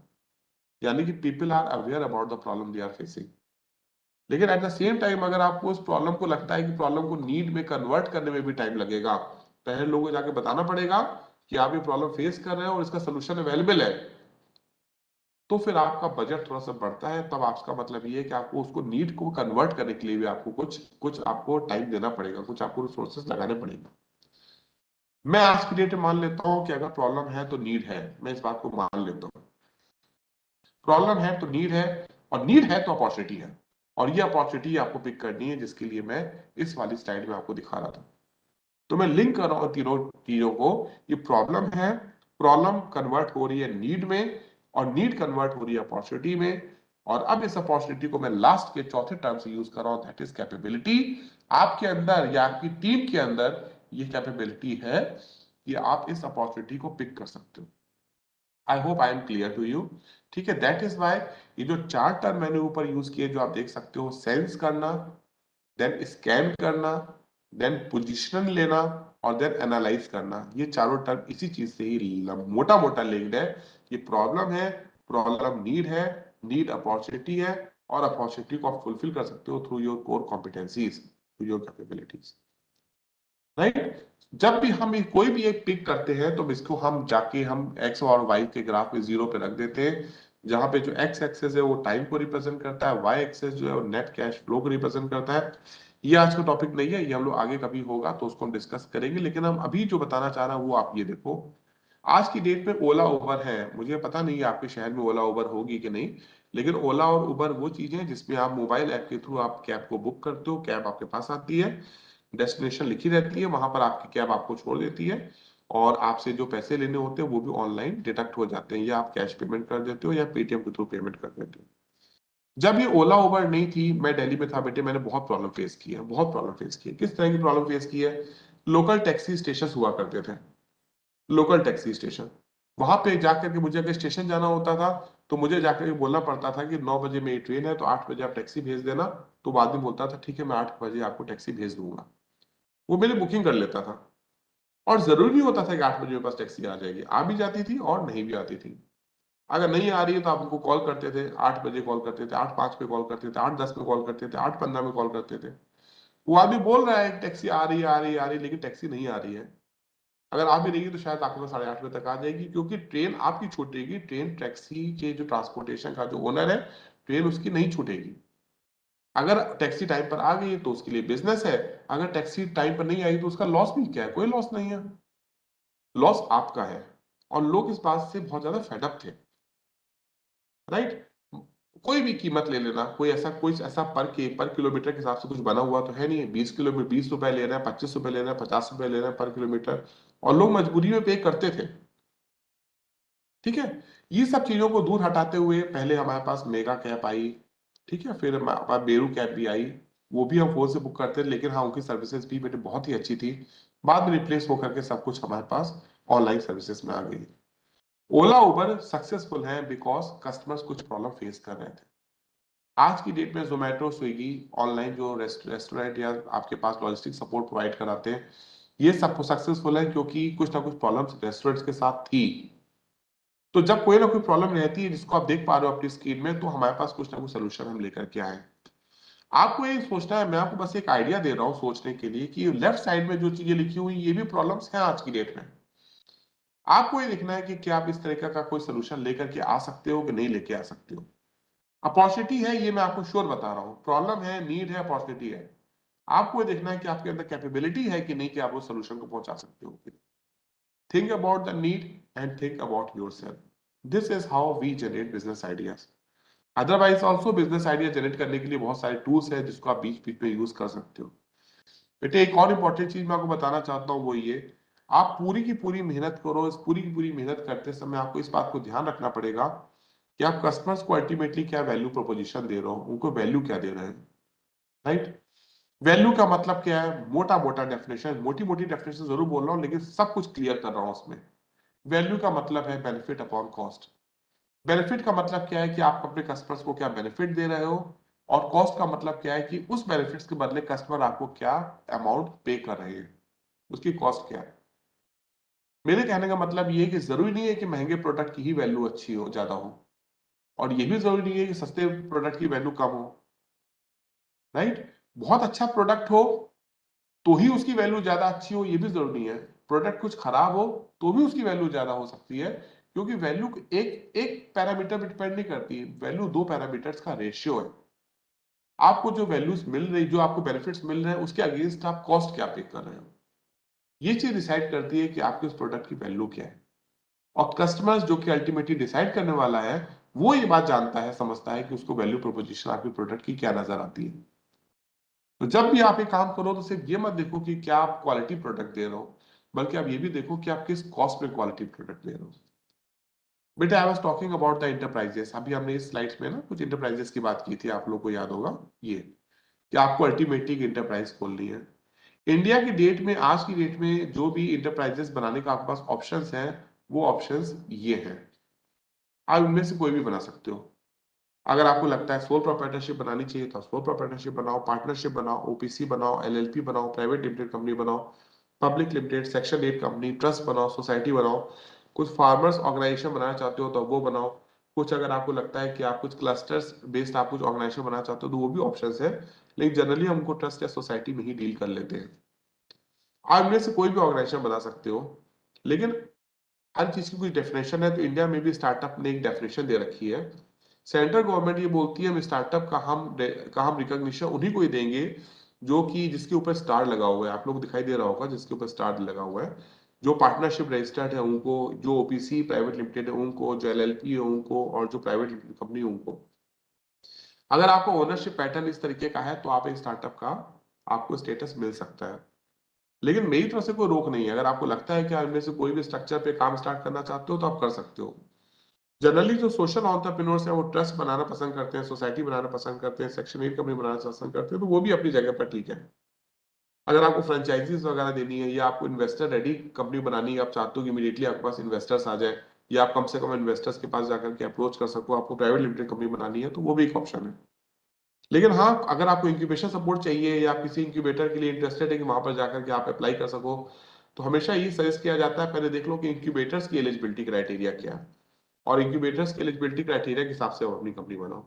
यानी कि people are aware about the problem they are facing. लेकिन एट द सेम टाइम अगर आपको उस प्रॉब्लम को लगता है कि प्रॉब्लम को नीड में कन्वर्ट करने में भी टाइम लगेगा, पहले लोगों को जाके बताना पड़ेगा कि आप ये प्रॉब्लम फेस कर रहे हैं और इसका सोल्यूशन अवेलेबल है, तो फिर आपका बजट थोड़ा सा बढ़ता है। तब आपका मतलब ये है कि आपको उसको नीड को कन्वर्ट करने के लिए भी आपको कुछ कुछ आपको टाइम देना पड़ेगा, कुछ आपको रिसोर्सेस लगाने पड़ेंगे। मैं आज की डेट में मान लेता हूं कि अगर प्रॉब्लम है तो नीड है, मैं इस बात को मान लेता हूं। प्रॉब्लम है तो नीड है, और नीड है तो अपॉर्चुनिटी है। और ये अपॉर्चुनिटी आपको पिक करनी है, जिसके लिए मैं इस वाली स्लाइड में आपको दिखा रहा था। तो मैं लिंक कर रहा हूं तीनों चीजों को। ये प्रॉब्लम है, प्रॉब्लम कन्वर्ट हो रही है नीड में, और नीड कन्वर्ट हो रही है अपॉर्चुनिटी में। और अब इस अपॉर्चुनिटी को मैं लास्ट के चौथे टर्म से यूज कर रहा हूं, दैट इज कैपेबिलिटी। आपके अंदर या आपकी टीम के अंदर ये कैपेबिलिटी है कि आप इस अपॉर्चुनिटी को पिक कर सकते हो। I hope I am clear to you. ठीक है, दैट इज वाई ये जो चार टर्म मैंने ऊपर यूज किए, जो आप देख सकते हो, सेंस करना, देन स्कैन करना, देन पोजीशन लेना, और देन एनालाइज करना, ये चारों टर्म इसी चीज से ही मोटा मोटा लिंक्ड है। ये प्रॉब्लम है, प्रॉब्लम नीड है, नीड अपॉर्चुनिटी है, और अपॉर्चुनिटी को आप फुलफिल कर सकते हो through your core competencies, through your capabilities. Right. जब भी हम कोई भी एक पिक करते हैं, तो इसको हम जाके हम एक्स और वाई के ग्राफ में जीरो पे रख देते हैं, जहां पे जो एक्स एक्सेस है वो टाइम को रिप्रेजेंट करता है, वाई एक्सेस जो है वो नेट कैश फ्लो को रिप्रेजेंट करता है। ये आज का टॉपिक नहीं है, ये हम लोग आगे कभी होगा तो उसको हम डिस्कस करेंगे, लेकिन हम अभी जो बताना चाह रहे हैं वो आप ये देखो। आज की डेट में ओला उबर है, मुझे पता नहीं है आपके शहर में ओला उबर होगी कि नहीं, लेकिन ओला और उबर वो चीजें हैं जिसमें आप मोबाइल ऐप के थ्रू आप कैब को बुक करते हो, कैब आपके पास आती है, डेस्टिनेशन लिखी रहती है, वहां पर आपकी कैब आपको छोड़ देती है, और आपसे जो पैसे लेने होते हैं वो भी ऑनलाइन डिडक्ट हो जाते हैं, या आप कैश पेमेंट कर देते हो या पेटीएम के थ्रू पेमेंट कर देते हो। जब ये ओला उबर नहीं थी, मैं दिल्ली में था बेटे, मैंने बहुत प्रॉब्लम फेस की है, बहुत प्रॉब्लम फेस की है। किस तरह की प्रॉब्लम फेस की है? लोकल टैक्सी स्टेशन हुआ करते थे, लोकल टैक्सी स्टेशन, वहां पे जाकर के मुझे अगर स्टेशन जाना होता था, तो मुझे जाकर के बोलना पड़ता था कि 9 बजे मेरी ट्रेन है, तो 8 बजे आप टैक्सी भेज देना। तो बाद में बोलता था ठीक है, मैं 8 बजे आपको टैक्सी भेज दूंगा। वो मेरी बुकिंग कर लेता था, और जरूरी नहीं होता था कि 8 बजे मेरे पास टैक्सी आ जाएगी, आ भी जाती थी और नहीं भी आती थी। अगर नहीं आ रही है तो आप उनको कॉल करते थे, 8 बजे कॉल करते थे, 8:05 पे कॉल करते थे, 8:10 पे कॉल करते थे, 8:15 में कॉल करते थे। वो आदमी बोल रहा है कि टैक्सी आ रही है, आ रही है, आ रही है, लेकिन टैक्सी नहीं आ रही है। अगर आ भी रही है तो शायद आपके पास 8:30 बजे तक आ जाएगी, क्योंकि ट्रेन आपकी छूटेगी। ट्रेन टैक्सी के जो ट्रांसपोर्टेशन का जो ओनर है, ट्रेन उसकी नहीं छूटेगी। अगर टैक्सी टाइम पर आ गई तो उसके लिए बिजनेस है, अगर टैक्सी टाइम पर नहीं आई तो उसका लॉस भी क्या है? कोई लॉस नहीं है। लॉस आपका है। और लोग इस बात से बहुत ज्यादा फेडअप थे, राइट? कोई भी कीमत ले लेना, कोई ऐसा पर किलोमीटर के हिसाब से कुछ बना हुआ तो है नहीं। 20 किलो में 20 रुपए ले रहे हैं, 25 रुपए ले रहे हैं, 50 रुपए ले रहे हैं पर किलोमीटर, और लोग मजबूरी में पे करते थे। ठीक है। ये सब चीजों को दूर हटाते हुए पहले हमारे पास मेगा कैब आई। ठीक है। फिर हमारे पास बेरू कैब भी आई। वो भी हम फोन से बुक करते थे, लेकिन हाँ, उनकी सर्विसेज भी मेरे बहुत ही अच्छी थी। बाद में रिप्लेस होकर के सब कुछ हमारे पास ऑनलाइन सर्विसेज में आ गई। ओला उबर सक्सेसफुल है बिकॉज कस्टमर्स कुछ प्रॉब्लम फेस कर रहे थे। आज की डेट में जोमेटो, स्विगी, ऑनलाइन जो रेस्टोरेंट या आपके पास लॉजिस्टिक सपोर्ट प्रोवाइड कराते हैं, ये सब सक्सेसफुल है क्योंकि कुछ ना कुछ प्रॉब्लम्स रेस्टोरेंट्स के साथ थी। तो जब कोई ना कोई प्रॉब्लम रहती है जिसको आप देख पा रहे हो अपनी स्क्रीन में, तो हमारे पास कुछ ना कुछ सोल्यूशन हम लेकर के आए। आपको ये सोचना है, मैं आपको बस एक आइडिया दे रहा हूँ सोचने के लिए कि लेफ्ट साइड में जो चीजें लिखी हुई ये भी प्रॉब्लम्स हैं आज की डेट में। आपको ये देखना है कि क्या आप इस तरीके का कोई सोल्यूशन लेकर के आ सकते हो कि नहीं लेके आ सकते हो। अपॉर्चुनिटी है, ये मैं आपको श्योर बता रहा हूँ। प्रॉब्लम है, नीड है, अपॉर्चुनिटी है। आपको ये देखना है कि आपके अंदर कैपेबिलिटी है कि नहीं, कि आप उस सोल्यूशन को पहुंचा सकते हो। Think about the need and think about yourself. This is how we generate business ideas. Otherwise also business idea generate करने के लिए बहुत सारे टूल्स हैं जिसको आप बीच बीच में यूज कर सकते हो। बेटे, एक और इंपॉर्टेंट चीज मैं आपको बताना चाहता हूँ, वो ये, आप पूरी की पूरी मेहनत करो। इस पूरी की पूरी मेहनत करते समय आपको इस बात को ध्यान रखना पड़ेगा कि आप कस्टमर्स को अल्टीमेटली क्या वैल्यू प्रोपोजिशन दे रहे हो, उनको वैल्यू क्या दे रहे हैं। राइट? वैल्यू का मतलब क्या है? मोटा मोटा डेफिनेशन, मोटी मोटी डेफिनेशन जरूर बोल रहा हूँ, लेकिन सब कुछ क्लियर कर रहा हूँ उसमें। वैल्यू का मतलब है बेनिफिट अपॉन कॉस्ट। बेनिफिट का मतलब क्या है कि आप अपने कस्टमर्स को क्या बेनिफिट दे रहे हो, और कॉस्ट का मतलब क्या है कि उस बेनिफिट्स के बदले कस्टमर आपको क्या अमाउंट पे कर रहे हैं, उसकी कॉस्ट क्या है। मेरे कहने का मतलब ये है कि जरूरी नहीं है कि महंगे प्रोडक्ट की ही वैल्यू अच्छी हो, ज्यादा हो, और ये भी जरूरी नहीं है कि सस्ते प्रोडक्ट की वैल्यू कम हो। राइट? बहुत अच्छा प्रोडक्ट हो तो ही उसकी वैल्यू ज्यादा अच्छी हो, ये भी जरूरी है। प्रोडक्ट कुछ खराब हो तो भी उसकी वैल्यू ज्यादा हो सकती है, क्योंकि वैल्यू एक एक पैरामीटर पे डिपेंड नहीं करती। वैल्यू दो पैरामीटर्स का रेशियो है। आपको जो वैल्यूज मिल रही, जो आपको बेनिफिट्स मिल रहे हैं, उसके अगेंस्ट आप कॉस्ट क्या पे कर रहे हो, ये चीज डिसाइड करती है कि आपके उस प्रोडक्ट की वैल्यू क्या है। और कस्टमर्स जो कि अल्टीमेटली डिसाइड करने वाला है, वो ये बात जानता है, समझता है कि उसको वैल्यू प्रोपोजिशन आपके प्रोडक्ट की क्या नजर आती है। तो जब भी आप एक काम करो तो सिर्फ ये मत देखो कि क्या आप क्वालिटी प्रोडक्ट दे रहे हो, बल्कि आप ये भी देखो कि आप किस कॉस्ट में क्वालिटी प्रोडक्ट दे रहे हो। बेटा, I was talking about the enterprises. अभी हमने इस स्लाइड्स में ना कुछ इंटरप्राइजेस की बात की थी, आप लोग को याद होगा ये, कि आपको अल्टीमेटली एक इंटरप्राइज खोलनी है। इंडिया की डेट में, आज की डेट में जो भी इंटरप्राइजेस बनाने का आपके पास ऑप्शंस हैं, वो ऑप्शंस ये हैं। आप इनमें से कोई भी बना सकते हो। अगर आपको लगता है सोल प्रोप्राइटरशिप बनानी चाहिए तो सोल प्रोप्राइटरशिप बनाओ, पार्टनरशिप बनाओ, ओपीसी बनाओ, एलएलपी बनाओ, प्राइवेट लिमिटेड कंपनी बनाओ, public limited, section 8 company, trust बनाओ, सोसाइटी बनाओ। कुछ फार्मर्स ऑर्गेनाइजेशन बनाना चाहते हो तो वो बनाओ। कुछ अगर आपको लगता है कि आप कुछ क्लस्टर्स बेस्ड आप कुछ ऑर्गेनाइजेशन बनाना चाहते हो तो वो भी ऑप्शंस है, लेकिन जनरली हमको ट्रस्ट या सोसाइटी में ही डील कर लेते हैं। आप इनमें से कोई भी ऑर्गेनाइजेशन बना सकते हो, लेकिन हर चीज की कुछ डेफिनेशन है। तो इंडिया में भी स्टार्टअप ने एक डेफिनेशन दे रखी है। सेंट्रल गवर्नमेंट ये बोलती है हम स्टार्टअप का हम रिकॉग्निशन उन्हीं को ही देंगे जो कि जिसके ऊपर स्टार लगा हुआ है। आप लोग दिखाई दे रहा होगा जिसके ऊपर स्टार लगा हुआ है, जो पार्टनरशिप रजिस्टर्ड है उनको, जो ओपीसी प्राइवेट लिमिटेड है उनको, जो एलएलपी है उनको, और जो प्राइवेट कंपनी है उनको। अगर आपको ओनरशिप पैटर्न इस तरीके का है तो आप एक स्टार्टअप का आपको स्टेटस मिल सकता है। लेकिन मेरी तरफ से कोई रोक नहीं है। अगर आपको लगता है कि आप इनमें से कोई भी स्ट्रक्चर पे काम स्टार्ट करना चाहते हो तो आप कर सकते हो। जनरली जो सोशल एंटरप्रेन्योर्स हैं वो ट्रस्ट बनाना पसंद करते हैं, सोसाइटी बनाना पसंद करते हैं, सेक्शन 8 कंपनी बनाना पसंद करते हैं, तो वो भी अपनी जगह पर ठीक है। अगर आपको फ्रेंचाइजीज वगैरह देनी है, या आपको इन्वेस्टर रेडी कंपनी बनानी है, आप चाहते हो कि इमीडिएटली आपके पास इन्वेस्टर्स आ जाए, या आप कम से कम इन्वेस्टर्स के पास जाकर के अप्रोच कर सको, आपको प्राइवेट लिमिटेड कंपनी बनानी है, तो वो भी एक ऑप्शन है। लेकिन हाँ, अगर आपको इंक्यूबेशन सपोर्ट चाहिए या आप किसी इंक्यूबेटर के लिए इंटरेस्टेड है कि वहां पर जाकर के आप अप्लाई कर सको, तो हमेशा ये सजेस्ट किया जाता है पहले देख लो कि इंक्यूबेटर्स की एलिजिबिलिटी क्राइटेरिया क्या है। और इंक्यूबेटर्स के एलिजिबिलिटी क्राइटेरिया के हिसाब से आप अपनी कंपनी बनाओ।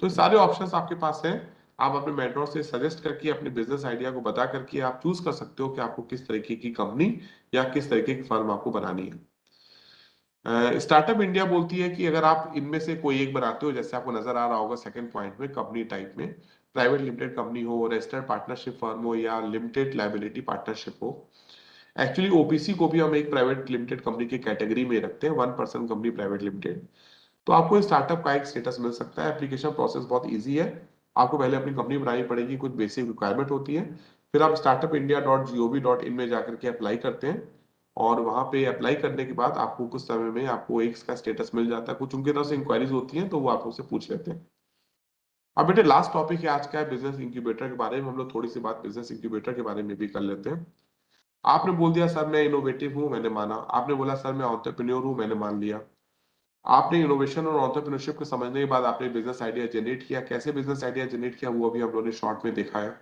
तो सारे ऑप्शंस आपके पास हैं। आप अपने मेंटोर से सजेस्ट करके अपने बिजनेस आइडिया को बता करके आप चूज कर सकते हो कि आपको किस तरीके की कंपनी या किस तरीके की फर्म आपको बनानी है। स्टार्टअप इंडिया बोलती है कि अगर आप इनमें से कोई एक बनाते हो, जैसे आपको नजर आ रहा होगा सेकंड पॉइंट में, कंपनी टाइप में प्राइवेट लिमिटेड कंपनी हो, रजिस्टर्ड पार्टनरशिप फर्म हो या लिमिटेड लायबिलिटी पार्टनरशिप हो। एक्चुअली ओपीसी को भी हम एक प्राइवेट लिमिटेड कंपनी की कैटेगरी में रखते हैं, 1% कंपनी प्राइवेट लिमिटेड। तो आपको स्टार्टअप का एक स्टेटस मिल सकता है। एप्लीकेशन प्रोसेस बहुत इजी है। आपको पहले अपनी कंपनी बनानी पड़ेगी, कुछ बेसिक रिक्वायरमेंट होती है, फिर आप startupindia.gov.in में जाकर के अप्लाई करते हैं और वहां पे अप्लाई करने के बाद आपको कुछ समय में आपको एक इसका स्टेटस मिल जाता है। कुछ उनकी तरफ से इंक्वायरीज होती हैं तो वो आप उससे पूछ लेते हैं। अब बेटे लास्ट टॉपिक है आज का, है बिजनेस इंक्यूबेटर के बारे में। हम लोग थोड़ी सी बात बिजनेस इंक्यूबेटर के बारे में भी कर लेते हैं। आपने बोल दिया सर मैं इनोवेटिव हूं, मैंने माना। आपने बोला सर मैं एंटरप्रेन्योर हूं, मैंने मान लिया। आपने इनोवेशन और एंटरप्रेन्योरशिप को समझने के बाद आपने बिजनेस आइडिया जनरेट किया। कैसे बिजनेस आइडिया जनरेट किया वो अभी हम लोगों ने शॉर्ट में देखा है।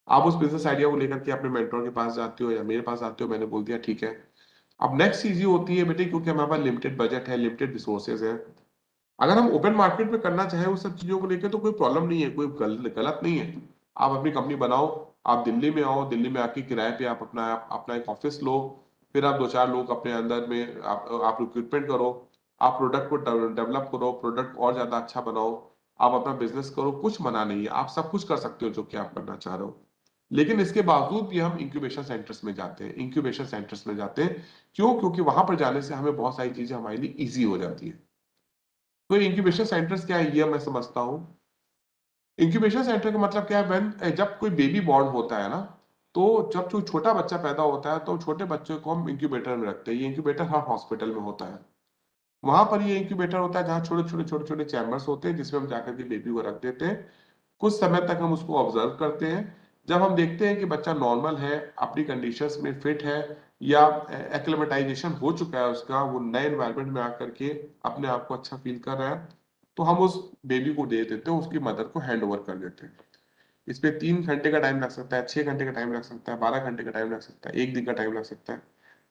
आप उस बिजनेस आइडिया को लेकर के अपने मेंटोर के पास जाते हो या मेरे पास आते हो, मैंने बोल दिया ठीक है। अब नेक्स्ट चीज ये होती है बेटे, क्योंकि हमारे पास लिमिटेड बजट है, लिमिटेड रिसोर्सेज है, अगर हम ओपन मार्केट में करना चाहें उस सब चीजों को लेकर तो कोई प्रॉब्लम नहीं है, कोई गलत नहीं है। आप अपनी कंपनी बनाओ, आप दिल्ली में आओ, दिल्ली में आके किराए पे आप अपना एक ऑफिस लो, फिर आप 2-4 लोग अपने अंदर में आप रिक्रूटमेंट करो, आप प्रोडक्ट को डेवलप करो, प्रोडक्ट और ज्यादा अच्छा बनाओ, आप अपना बिजनेस करो, कुछ मना नहीं है, आप सब कुछ कर सकते हो जो कि आप करना चाह रहे हो। लेकिन इसके बावजूद भी हम इंक्यूबेशन सेंटर्स में जाते हैं, इंक्यूबेशन सेंटर्स में जाते हैं। क्यों? क्योंकि वहां पर जाने से हमें बहुत सारी चीजें हमारे लिए इजी हो जाती है। तो इंक्यूबेशन सेंटर्स क्या है ये मैं समझता हूँ। इंक्यूबेशन सेंटर का मतलब क्या है, जब कोई बेबी बॉर्न होता है ना, तो जब कोई छोटा बच्चा पैदा होता है तो छोटे बच्चे को हम इंक्यूबेटर में रखते हैं। ये इंक्यूबेटर हर हॉस्पिटल में होता है। वहां पर ये इंक्यूबेटर होता है जहाँ छोटे छोटे चैम्बर्स होते हैं जिसमें हम जाकर के बेबी को रख देते हैं। कुछ समय तक हम उसको ऑब्जर्व करते हैं। जब हम देखते हैं कि बच्चा नॉर्मल है, अपनी कंडीशंस में फिट है, या एक्लेमेटाइजेशन हो चुका है उसका, वो नए एनवायरनमेंट में आकर के अपने आप को अच्छा फील कर रहा है, तो हम उस बेबी को दे देते हैं, उसकी मदर को हैंड ओवर कर देते हैं। इस पे 3 घंटे का टाइम लग सकता है, 6 घंटे का टाइम लग सकता है, 12 घंटे का टाइम लग सकता है, 1 दिन का टाइम लग सकता है।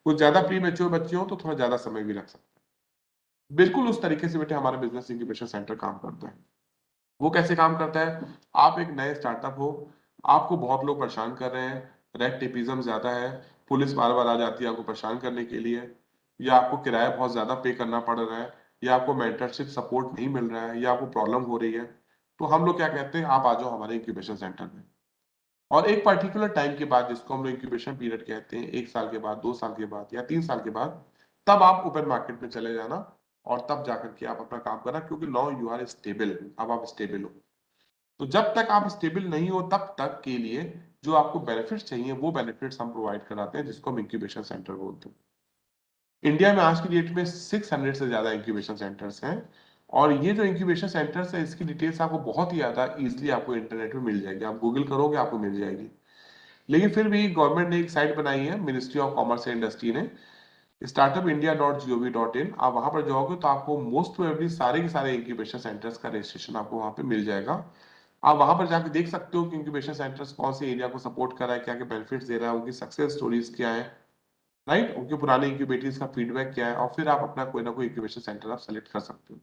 कुछ ज्यादा प्री मेच्योर बच्चे हो तो थोड़ा ज्यादा समय भी लग सकता है। बिल्कुल उस तरीके से बेटे हमारा बिजनेस इंक्यूबेशन सेंटर काम करता है। वो कैसे काम करता है? आप एक नए स्टार्टअप हो, आपको बहुत लोग परेशान कर रहे हैं, रेड टेपिज्म ज्यादा है, पुलिस बार बार आ जाती है आपको परेशान करने के लिए, या आपको किराया बहुत ज्यादा पे करना पड़ रहा है, या आपको मेंटरशिप सपोर्ट नहीं मिल रहा है, या आपको प्रॉब्लम हो रही है, तो हम लोग क्या कहते हैं, आप आ जाओ हमारे इंक्यूबेशन सेंटर में। और एक पर्टिकुलर टाइम के बाद, जिसको हम लोग इंक्यूबेशन पीरियड कहते हैं, 1 साल के बाद, 2 साल के बाद या 3 साल के बाद, तब आप ओपन मार्केट में चले जाना और तब जाकर के आप अपना काम करना, क्योंकि नाउ यू आर स्टेबल, अब आप स्टेबल हो। तो जब तक आप स्टेबल नहीं हो तब तक के लिए जो आपको बेनिफिट्स चाहिए वो बेनिफिट्स हम प्रोवाइड कराते हैं, जिसको हम इंक्यूबेशन सेंटर बोलते हैं। इंडिया में आज की डेट में 600 से ज्यादा इंक्यूबेशन सेंटर्स हैं। और ये जो इंक्यूबेशन सेंटर्स है इसकी डिटेल्स आपको बहुत ही ज्यादा इजीली आपको इंटरनेट में मिल जाएगी, आप गूगल करोगे आपको मिल जाएगी। लेकिन फिर भी गवर्नमेंट ने एक साइट बनाई है, ministry of commerce and industry ने, startupindia.gov.in। आप वहां पर जाओगे तो आपको मोस्ट प्रोबेबली सारे के सारे इंक्यूबेशन सेंटर्स का रजिस्ट्रेशन आपको वहां पे मिल जाएगा। आप वहां पर जाकर देख सकते हो कि इंक्यूबेशन सेंटर्स कौन से एरिया को सपोर्ट कर रहा है, क्या क्या बेनिफिट्स दे रहा है, उनकी सक्सेस स्टोरीज क्या है, राइट, उनके पुराने इंक्यूबेटर्स का फीडबैक क्या है, और फिर आप अपना कोई ना कोई इंक्यूबेशन सेंटर आप सेलेक्ट कर सकते हो।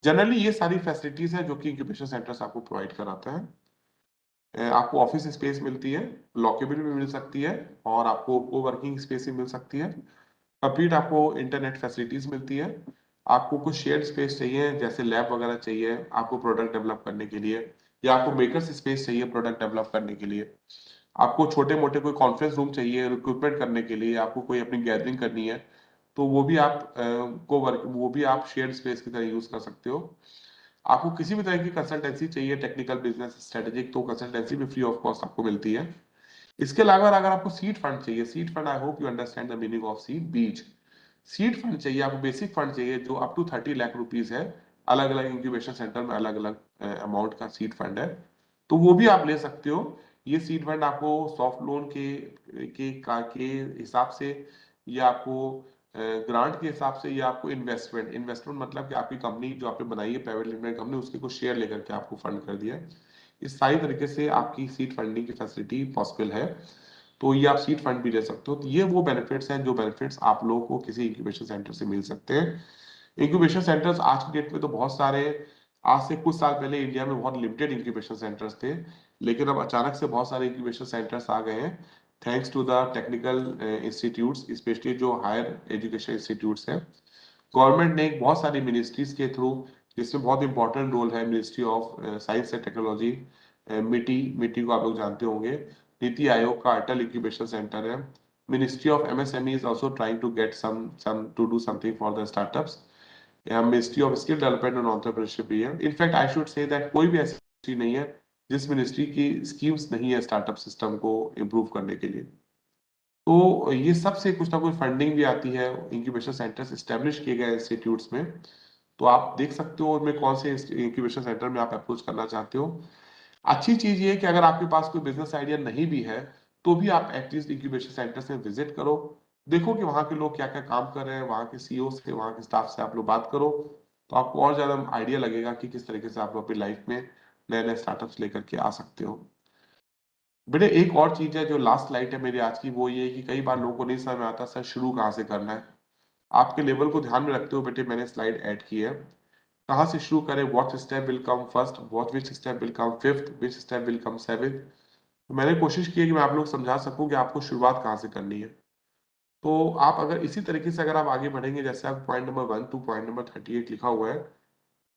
जनरली ये सारी फैसिलिटीज है जो कि इंक्यूबेशन सेंटर्स आपको प्रोवाइड कराता है। आपको ऑफिस स्पेस मिलती है, लॉकेबल भी मिल सकती है, और आपको को वर्किंग स्पेस भी मिल सकती है। कंप्लीट आपको इंटरनेट फैसिलिटीज मिलती है। आपको कुछ शेयर स्पेस चाहिए, जैसे लैब वगैरह चाहिए आपको प्रोडक्ट डेवलप करने के लिए, या आपको मेकर्स स्पेस चाहिए प्रोडक्ट डेवलप करने के लिए, आपको छोटे मोटे कोई कॉन्फ्रेंस रूम चाहिए रिक्रूटमेंट करने के लिए, आपको कोई अपनी गैदरिंग करनी है, तो वो भी आप वो भी आप शेयर स्पेस की तरह यूज कर सकते हो। आपको किसी भी तरह की कंसल्टेंसी चाहिए, टेक्निकल, बिजनेस, स्ट्रेटेजिक, तो कंसल्टेंसी भी फ्री ऑफ कॉस्ट आपको मिलती है। इसके अलावा अगर आपको सीड फंड चाहिए, seed fund, I hope you understand the meaning of seed, बीज। सीड फंड चाहिए आपको, बेसिक फंड चाहिए जो अप टू 30 लाख रुपीज है। अलग अलग इंक्यूबेशन सेंटर में अलग अलग अमाउंट का सीड फंड है, तो वो भी आप ले सकते हो। ये सीड फंड आपको सॉफ्ट लोन के हिसाब से, या आपको ग्रांट के हिसाब से, या आपको इन्वेस्टमेंट इन्वेस्टमेंट मतलब कि आपकी कंपनी जो आपने बनाई है प्राइवेट लिमिटेड कंपनी, उसके कुछ शेयर लेकर के आपको फंड कर दिया है। इस सारी तरीके से आपकी सीड फंडिंग की फैसिलिटी पॉसिबल है। तो ये आप सीड फंड भी ले सकते हो। तो ये वो बेनिफिट्स हैं जो बेनिफिट्स आप लोगों को किसी इंक्यूबेशन सेंटर से मिल सकते हैं। इंक्यूबेशन सेंटर्स आज की डेट में तो बहुत सारे, आज से कुछ साल पहले इंडिया में बहुत लिमिटेड इंक्यूबेशन सेंटर्स थे, लेकिन अब अचानक से बहुत सारे इंक्यूबेशन सेंटर्स आ गए हैं, thanks to the technical institutes, specially जो हायर एजुकेशन इंस्टीट्यूट्स हैं। गवर्नमेंट ने एक बहुत सारी मिनिस्ट्रीज के थ्रू, जिसमें बहुत इंपॉर्टेंट रोल है ministry of science and technology, MeitY, मिट्टी को आप लोग जानते होंगे, नीति आयोग का अटल इंक्यूबेशन सेंटर है, ministry of MSME is also trying to get some to do something for the startups, या ministry of skill development and entrepreneurship भी है। In fact I should say that कोई भी ऐसी मिनिस्ट्री नहीं है जिस मिनिस्ट्री की स्कीम्स नहीं है स्टार्टअप सिस्टम को इम्प्रूव करने के लिए। तो ये सबसे कुछ ना कुछ फंडिंग भी आती है इंक्यूबेशन सेंटर्स एस्टेब्लिश किए गए इंस्टीट्यूट्स में। तो आप देख सकते हो उनमें कौन से इंक्यूबेशन सेंटर में आप अप्रोच करना चाहते हो। अच्छी चीज ये है कि अगर आपके पास कोई बिजनेस आइडिया नहीं भी है, तो भी आप एटलीस्ट इंक्यूबेशन सेंटर से विजिट करो, देखो कि वहां के लोग क्या क्या काम कर रहे हैं, वहां के सीईओ से, वहां के स्टाफ से आप लोग बात करो, तो आपको और ज्यादा आइडिया लगेगा कि किस तरीके से आप लोग अपनी लाइफ में नए नए स्टार्टअप्स लेकर के आ सकते हो। बेटे एक और चीज है जो लास्ट स्लाइड है मेरी आज की, वो ये है कि कई बार लोगों को नहीं समझ में आता सर शुरू कहाँ से करना है। आपके लेवल को ध्यान में रखते हुए बेटे मैंने स्लाइड ऐड की है, कहाँ से शुरू करें, what step will come first, what which step will come fifth, which step will come seventh. तो मैंने कोशिश की है कि मैं आप लोग समझा सकूं कि आपको शुरुआत कहाँ से करनी है। तो आप अगर इसी तरीके से अगर आप आगे बढ़ेंगे, जैसे आप point number 1 two point number 38 लिखा हुआ है,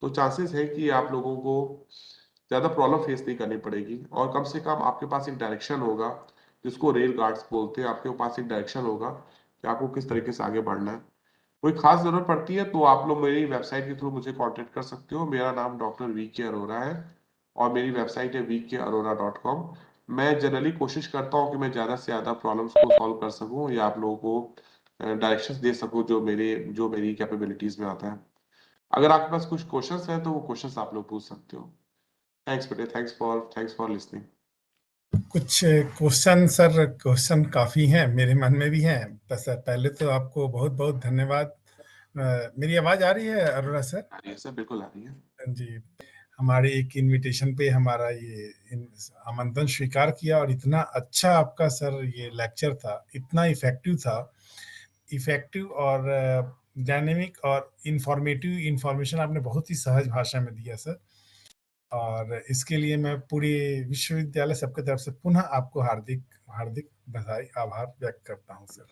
तो चांसेस है कि आप लोगों को ज्यादा प्रॉब्लम फेस नहीं करनी पड़ेगी, और कम से कम आपके पास एक डायरेक्शन होगा, जिसको रेल गार्ड्स बोलते हैं, आपके पास एक डायरेक्शन होगा कि आपको किस तरीके से आगे बढ़ना है। कोई खास जरूरत पड़ती है तो आप लोग मेरी वेबसाइट के थ्रू मुझे कांटेक्ट कर सकते हो। मेरा नाम डॉक्टर वी के अरोरा है और मेरी वेबसाइट है vkarora.com। मैं जनरली कोशिश करता हूँ कि मैं ज्यादा से ज्यादा प्रॉब्लम्स को सॉल्व कर सकूं या आप लोगों को डायरेक्शंस दे सकूं जो मेरी कैपेबिलिटीज में आता है। अगर आपके पास कुछ क्वेश्चंस हैं तो वो क्वेश्चंस आप लोग पूछ सकते हो। थैंक्स बेटे, थैंक्स फॉर लिसनिंग। कुछ क्वेश्चन सर, क्वेश्चन काफ़ी हैं, मेरे मन में भी हैं। बस पहले तो आपको बहुत बहुत धन्यवाद। मेरी आवाज़ आ रही है अरोरा सर? आ रही है सर, बिल्कुल आ रही है। जी। हमारे एक इनविटेशन पे हमारा ये आमंत्रण स्वीकार किया, और इतना अच्छा आपका सर ये लेक्चर था, इतना इफेक्टिव था, इफेक्टिव और डायनेमिक और इंफॉर्मेटिव इंफॉर्मेशन आपने बहुत ही सहज भाषा में दिया सर। और इसके लिए मैं पूरे विश्वविद्यालय सबके तरफ से पुनः आपको हार्दिक हार्दिक बधाई, आभार व्यक्त करता हूँ सर।